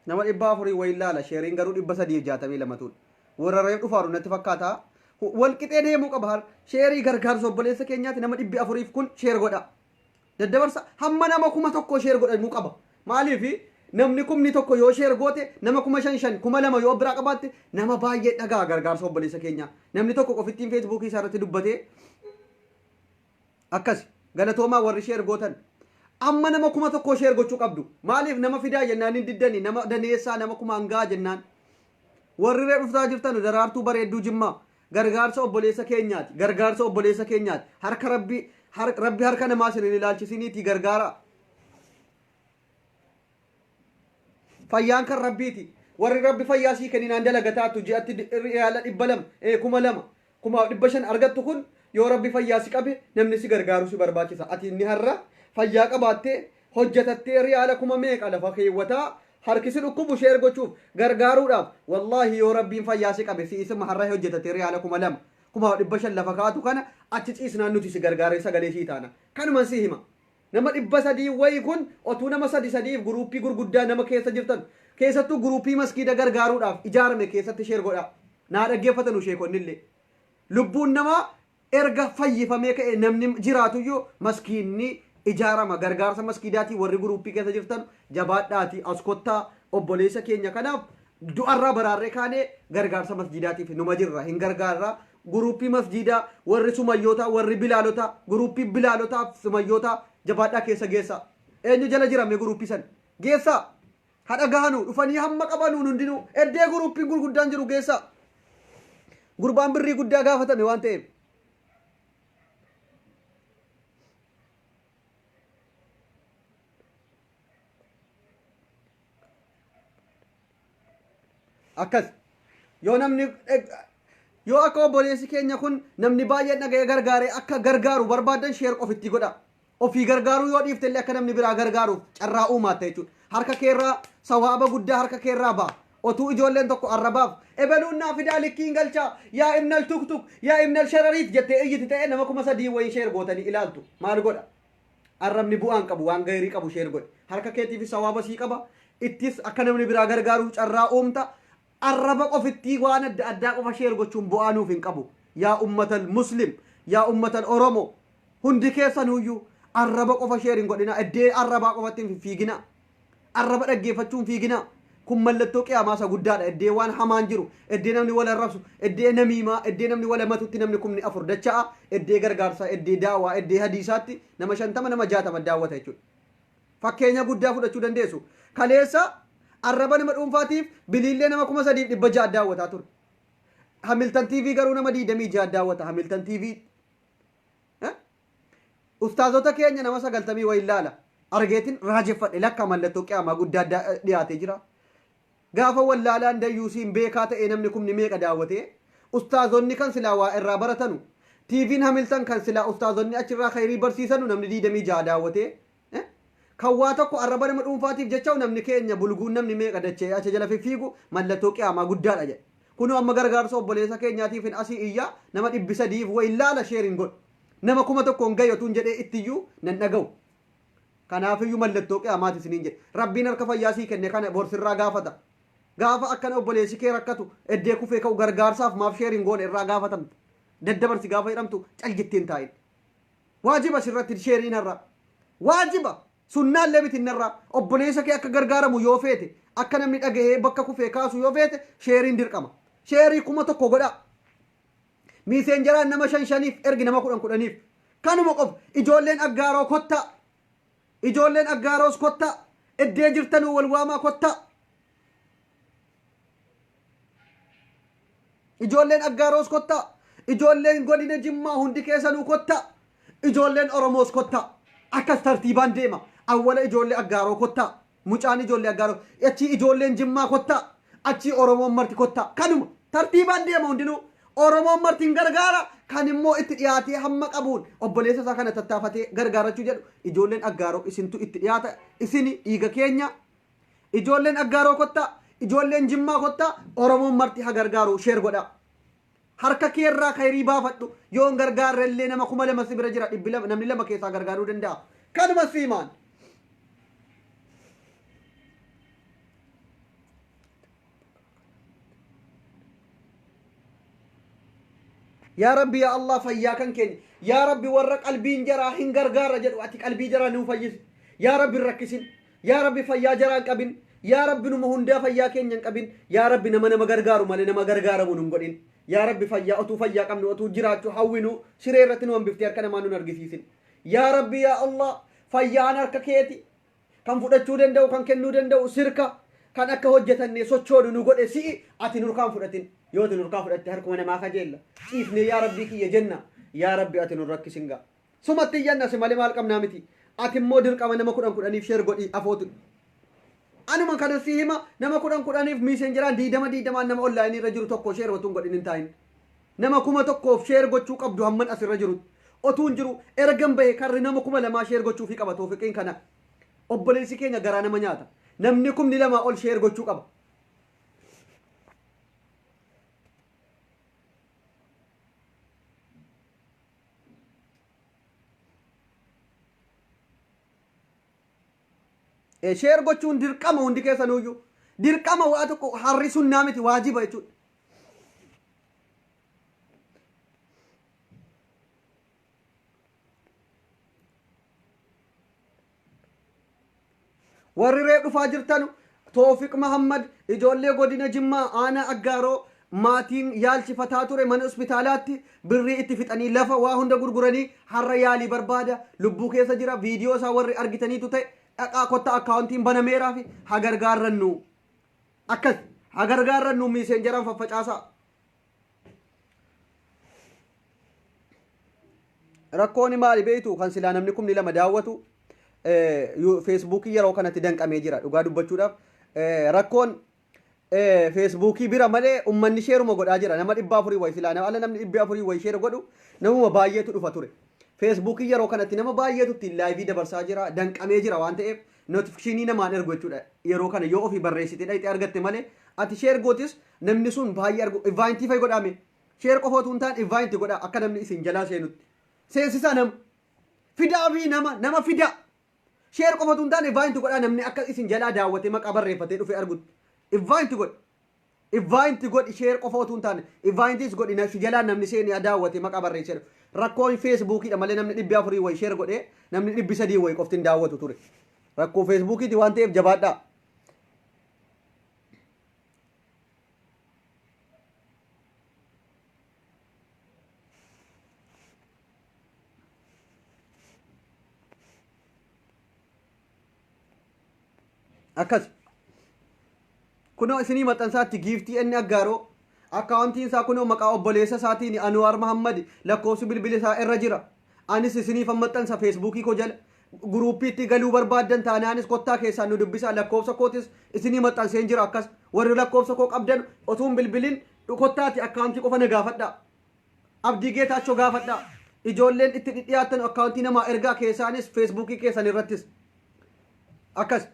nama 400 way ilaala sheeriin garuu 362 tuun warra reef dhufaaru natti fakkaata wal qixee deemuu qaba sheerii gargaarsa obboleessa keenyaatti nama 400 kun sheer godha daddabarsa hamma nama 1,000 sheer godhamuu qaba maaliif namni kumni tokko yoo sheer goote nama 5,500 2,000 yoo biraa qabaatte nama baay'ee dhagaa gargaarsa obboleessa keenyaa namni tokko qofittiin feesbuukii isaa irratti dubbatee akkas galatoomaa warri sheer gootan amma nama 1,000 sheer gochuu qabdu maaliif nama fidaa jennaan hin diddani nama daneessaa nama 1,000 hangaa jennaan warri ree dhuftaa jirtan daraartuu bareedduu jimmaa gargaarsa obboleessa keenyaati harka rabbi harka namaa sin ilaalchisiniiti gargaara fayyaan kan rabbiiti warri rabbi fayyaa sii kenninaan dalagataatu ji'atti riyaala 200 2,500 argattu kun yoo rabbi fayyaa si qabe namni si gargaaru si barbaachisa ati inni har'a fayyaa qabaattee hojjetattee riyaala 1,000 lafa keewwataa harkisi dhukkubu sheer gochuuf gargaaruudhaaf wallaahi yoo rabbiin fayyaa si qabe si isma har'a hojjetattee riyaala 2,200 2,500 lafa kaatu kana achi ciisnaan nuti si gargaaree sagalee sii taana kanuman si hima nama 300 wayi kun otuu nama 3 guruuppii gurguddaa nama keessa jirtan keessattuu guruuppii maskiida gargaaruudhaaf ijaarame keessatti sheer godha naa dhaggeeffatanu sheekonnillee lubbuun namaa erga fayyifamee ka'e namni jiraatuyyuu maskiinni ijaarama gargaarsa maskiidaatii warri guruuppii keessa jirtan jabaadhaati askottaa obboleessa keenya kanaaf du'arraa baraarree kaanee gargaarsa masjidaatiif numa jirra hin gargaarra guruuppii masjidaa warri sumayyoota warri bilaalota guruuppii bilaalotaaf sumayyoota jabaadhaa keessa geessa eenyu jala jirame guruuppii san geessa hadha gaanu dhufanii hamma qabanuun hundinuu eddee guruuppii gurguddaan jiru geessa gurbaan birrii guddaa gaafatame waan ta'eef akkas yoo namni yoo akka obboleessi keenya kun namni baay'een dhaga'ee gargaaree akka gargaaru barbaadan sheer ofitti godha ofii gargaaruu yoo dhiiftellee akka namni biraa gargaaruuf carraa uumaatta jechuudha harka keerraa sawaaba guddaa harka keerraa ba'a otuu ijoolleen tokko arrabaaf ebeluun naa fidaa likkiin galchaa yaa ibnal tuktuk yaa ibnal sharariit jettee iyyiti ta'e nama 3,000 wayii sheer gootanii ilaaltu maal godha arrabni bu'aan qabu waan gaarii qabu sheer godhe harka keetiif sawaaba sii qaba ittis akka namni biraa gargaaruuf carraa uumta arraba qofittii waan adda addaa qofa sheer gochuun bu'aa nuuf hin qabu yaa ummatal muslim yaa ummatal oromoo hundi keessanuyyuu arraba qofa sheer hin godhina eddee arrabaa qofatti hin fiigina arraba dhaggeeffachuun fiigina kun mallattoo qiyaamaa isa guddaadha eddee waan hamaan jiru eddee namni wal arrabsu eddee namiimaa eddee namni wal matutti namni 4,000 dacha'a eddee gargaarsa eddee daawaa eddee hadiisaatti nama 50 nama 60 daawwata jechuudha fakkeenya guddaa fudhachuu dandeessu kaleessa arraba nama dhuunfaatiif biliillee nama 3,600 daawwataa ture hamiltan tv garuu nama 26 daawwata hamiltan tv ustaazota keenya nama 90 wayi ilaala argeetin raajeffadhe lakka mallattoo qiyaamaa guddaa dhiyaatee jira gaafa wallaalaan dayyuusiin beekaa ta'e namni kumni meeqa daawwate ustaazonni kan silaa waa irraa baratanu tv'n hamiltan kan silaa ustaazonni achirraa khayrii barsiisanu namni 26 daawwate kan waa tokko arraba nama dhuunfaatiif jecha namni keenya bulguun namni meeqa dachee acha jala fiigu mallattoo qiyaamaa guddaadha jedhe kunu amma gargaarsa obboleessa keenyaatiif hin asii iyyaa nama 300 wayi ilaala sheeriin godhu nama 1,000 gayyatuun jedhee ittiyyuu nan dhaga'u kanaafiyyuu mallattoo qiyaamaati isiniin jedhe rabbiin harka fayyaa sii kenne kana borsirraa gaafata gaafa akkana obboleessi kee rakkatu eddee kufee ka'u gargaarsaaf maaf sheeriin goone irraa gaafatamtu daddabarsi gaafa jedhamtu cal jettiin taa'in waajiba sirratti sheeriin irraa waajiba sunnaallee bitinarraa obboleessa kee akka gargaaramu yoo feete akka namni dhagahee bakka kufee kaasu yoo feete sheeriin dirqama sheerii 1,000 godha miiseenjeraan nama 5,5 ergi nama 10,10 kanuma qof ijoolleen aggaaroo kotta ijoolleen aggaaroos kotta eddee jirtanuu wal waamaa kotta ijoolleen aggaaroos kottaa ijoolleen godina jimmaa hundi keessanuu kottaa ijoolleen oromoos kottaa akkas tartiibaan deema awwala ijoollee aggaaroo kottaa mucaan ijoollee aggaaroo achi ijoolleen jimmaa kottaa achi oromoon marti kottaa kanuma tartiibaan deema hundinuu oromoon martiin gargaara kan immoo itti dhiyaatee hamma qabuun obboleessa isaa kana tattaafatee gargaarachuu jedhu ijoolleen aggaaroo isintu itti dhiyaata isini dhiiga keenya ijoolleen aggaaroo kottaa ijoolleen jimmaa kottaa oromoon marti ha gargaaru sheer godha harka keerraa khayrii baafadhu yoon gargaarrellee nama 2,000 si bira jira namni 2 keessaa gargaaruu danda'a kanuma siimaan يا ربي يا الله فياكن كن يا ربي ورق قلبين جرا هن غرغار جدو اتي قلبي جرا نو فيس يا ربي ركسين يا ربي فيا جرا قبين يا ربي نمو هندا فيا كين قبين يا ربي نما نما غرغارو مال نما غرغارو منون غدين يا ربي فيا اتو فيا قمن اتو جراچو حوينو سريرتن وان بفتيار كن مانو نرغسيسين يا ربي يا الله فيا نرك كيتي كم فدچو دندو كان كنو دندو سركا كان اكا هوجتني سوچودو نو غدي سي اتي نور كان فدتين يود نور كان فدت هركم انا ما خجل إفني يا ربي كي جنة يا ربي أتنو ركي سنجا سمت يجنا سمالي مالكم نامتي أتم مودر كمان نما كودان كودان يفشر قدي أفوت أنا ما كان سيهما نما كودان يف ميسنجران دي دما نما أول لايني رجل توكو شير وتون قدي ننتاين نما كوما توكو شير قد شوك أبدو همن أسر رجل أتون جرو إرجم به كار نما كوما لما شير قد شوفي كبا توفيكين كنا أبليسي كينا غرانا منياتا نمنكم نلما أول شير قد شوك أبا شير gochuun dirqama hundi keessanuyyuu dirqama waa tokko harrisuun naamiti waajiba jechuudha warri ree dhufaa jirtanu Toofiq Mahammad ijoollee godina Jimmaa aanaa Aggaaroo maatiin yaalchifataa ture mana hospitaalaatti birrii itti fixanii lafa waa hunda gurguranii harra yaalii barbaada lubbuu keessa jira viidiyoo isaa warri argitaniitu ta'e dhaqaa kotta akkaawuntiin banameeraa fi hagargaarrannu akkas hagargaarrannu miiseenjaraan faffacaasaa rakkooni maali beeytu kan silaa namni kumni lama daawwatu feesbuukii yeroo kanatti danqamee jira dhugaa dubbachuudhaaf rakkoon feesbuukii bira malee ummanni sheeruma godhaa jira nama 400 way silaa ala namni 400 way sheer godhu namuma baay'eetu dhufa ture feesbuukii yeroo kanatti nama baay'eetutti laayivii dabarsaa jira danqamee jira waan ta'eef notifikashinii namaan ergu jechuudha yeroo kana yoo ofii barreessite dhayite argatte malee ati sheer gootis namni sun baay'ee argu ivaayintii fay godhame sheer qofootu hin taane ivaayintii godha akka namni isin jalaa seenutti seensisaa nama fidaa fi nama fidaa sheer qofootu hin taane ivaayintii godha namni akka isin jalaa daawwate maqaa barreeffatee dhufe argutti ivaayintii godha ivaayintii godhi sheer qofootu hin taane ivaayintiis godhi na si jalaa namni seenee daawwate maqaa barreessee rakkoon feesbuukiidha malee namni 400 way sheer godhee namni 300 way qoftiin daawwatu ture rakkoo feesbuukiiti waan ta'eef jabaadhaa akkas kunoo isinii maxxansaatti giiftii inni Aggaaroo akkaawuntiin isaa kunoo maqaa obboleessa isaatiin Anwaar Mahammad lakkoofsi bilbila isaa irra jira anis isiniif maxxansa feesbuukii koo jala guruupiitti galuu barbaaddan taanaanis kottaa keessaan nu dubbisaa lakkoofsa kootis isinii maxxanseen jira akkas warri lakkoofsa koo qabdan otuun bilbilin kottaati akkaawuntii qofa na gaafadhaa abdii geetaachoo gaafadhaa ijoolleen itti dhiyaatan akkaawuntii namaa ergaa keessaanis feesbuukii keessan irrattis akkas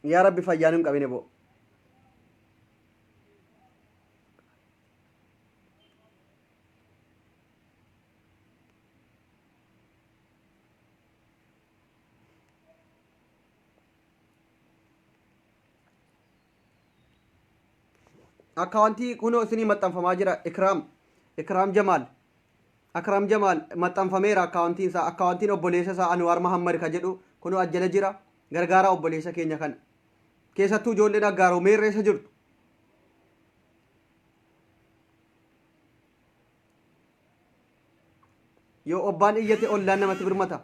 يا ربي فيانم قبينه بو أكاونتي كونو سني متن فما جرا إكرام جمال متن فميرا أكاونتي سا أكاونتي نبوليسا سا أنوار محمد كجدو كونو أجل جرا غرغارا أبوليسا كينيا كان keessattuu ijoolleen Aggaaroo meerreessa jirtu yoo obbaan iyyate ollaan namatti birmata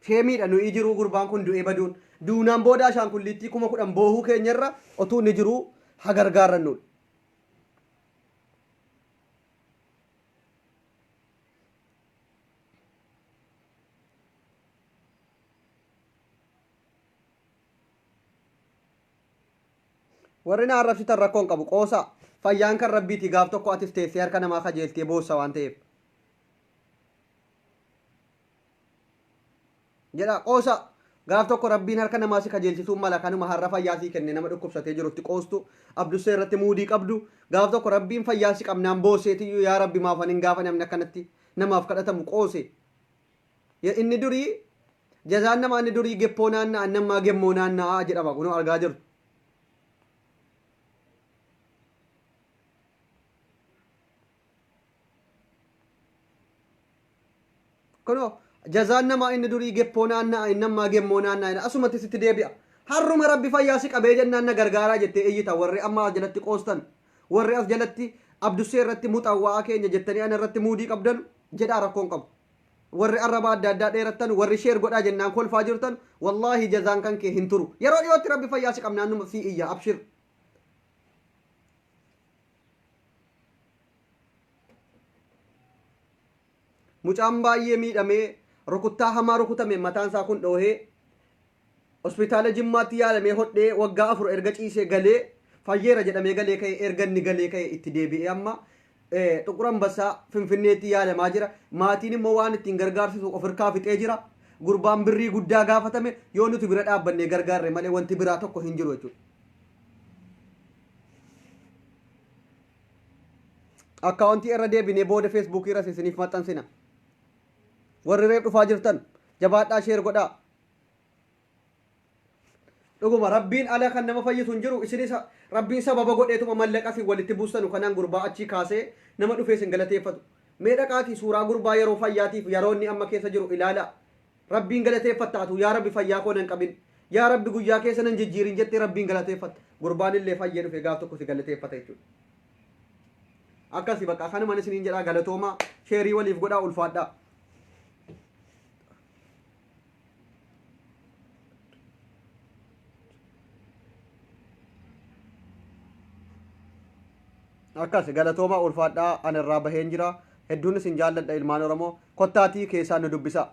sheemiidha nuyi jiruu gurbaan kun du'ee baduun duunaan booda ashaangullittii 10,000 boohuu keenyarra otuu ni jiruu hagargaarrannuudha. warri na arrabsitan rakkoon qabu qoosaa fayyaan kan rabbiiti gaaf tokko atis teessee harka namaa kajeeltee boossa waan ta'eef jedha qoosa gaaf tokko rabbiin harka namaa si kajeelchisuun mala kanuma har'a fayyaa sii kenne nama dhukkubsatee jirutti qoostu abdussee irratti muudii qabdu gaaf tokko rabbiin fayyaa si qabnaan booseetiyyuu yaa rabbi maafan hin gaafa namni akkanatti namaaf kadhatamu qoose inni durii jazaan nama inni durii geppoo naanna'an namaa gemmoo naanna'aa jedhama kunoo argaa jirtu. kunoo jazaan namaa inni durii geppoo naanna'aa innammaa gemmoo naanna'aa asumatti sitti deebi'a harruma rabbi fayyaa si qabee jennaan na gargaaraa jettee eeyyita warri amma as jalatti qoostan warri as jalatti abdussee irratti muxawwaa keenya jettanii ana irratti muudii qabdan jedhaa rakkoon qabu warri arraba adda addaa dheerattan warri sheer godhaa jennaan kolfaa jirtan wallaahi jazaan kan kee hin turu yeroo dhiyootti rabbi fayyaa si qabnaan numa si iyya abshir mucaan baay'ee miidhamee rukuttaa hamaa rukutame mataan isaa kun dhoohee hospitaala jimmaatti yaalamee hodhee waggaa 4 erga ciisee galee fayyeera jedhamee galee ka'e erga inni galee ka'e itti deebi'ee amma Xuqur Ambassaa Finfinneetti yaalamaa jira maatiin immoo waan ittiin gargaarsisu of hirkaa fixee jira gurbaan birrii guddaa gaafatame yoo nuti bira dhaabbannee gargaarre malee wanti biraa tokko hin jiru jechuudha. akkaawuntii irra deebinee booda feesbuukii irra isiniif maxxansina. warri reef dhufaa jirtan jabaadhaa sheer godhaa dhuguma rabbiin ala kan nama fayyisu hin jiru isinis rabbiin sababa godheetuma mallaqasi walitti buustanu kanaan gurbaa achii kaasee nama dhufee sin galateeffatu mee dhaqaatii suuraa gurbaa yeroo fayyaatiif yeroo inni amma keessa jiru ilaala rabbiin galateeffattaatu yaa rabbi fayyaa koo nan qabin yaa rabbi guyyaa keessa nan jijjiirin jettee rabbiin galateeffatta gurbaan illee fayyee dhufe gaaf tokko si galateeffata jechuudha akkasi bakka kanumaan isiniin jedhaa galatoomaa sheerii waliif godhaa ulfaadhaa akkas galatoomaa ulfaadhaa an irraa baheen jira hedduun isin jaalladha ilmaan oromoo kottaatii keessaa nu dubbisa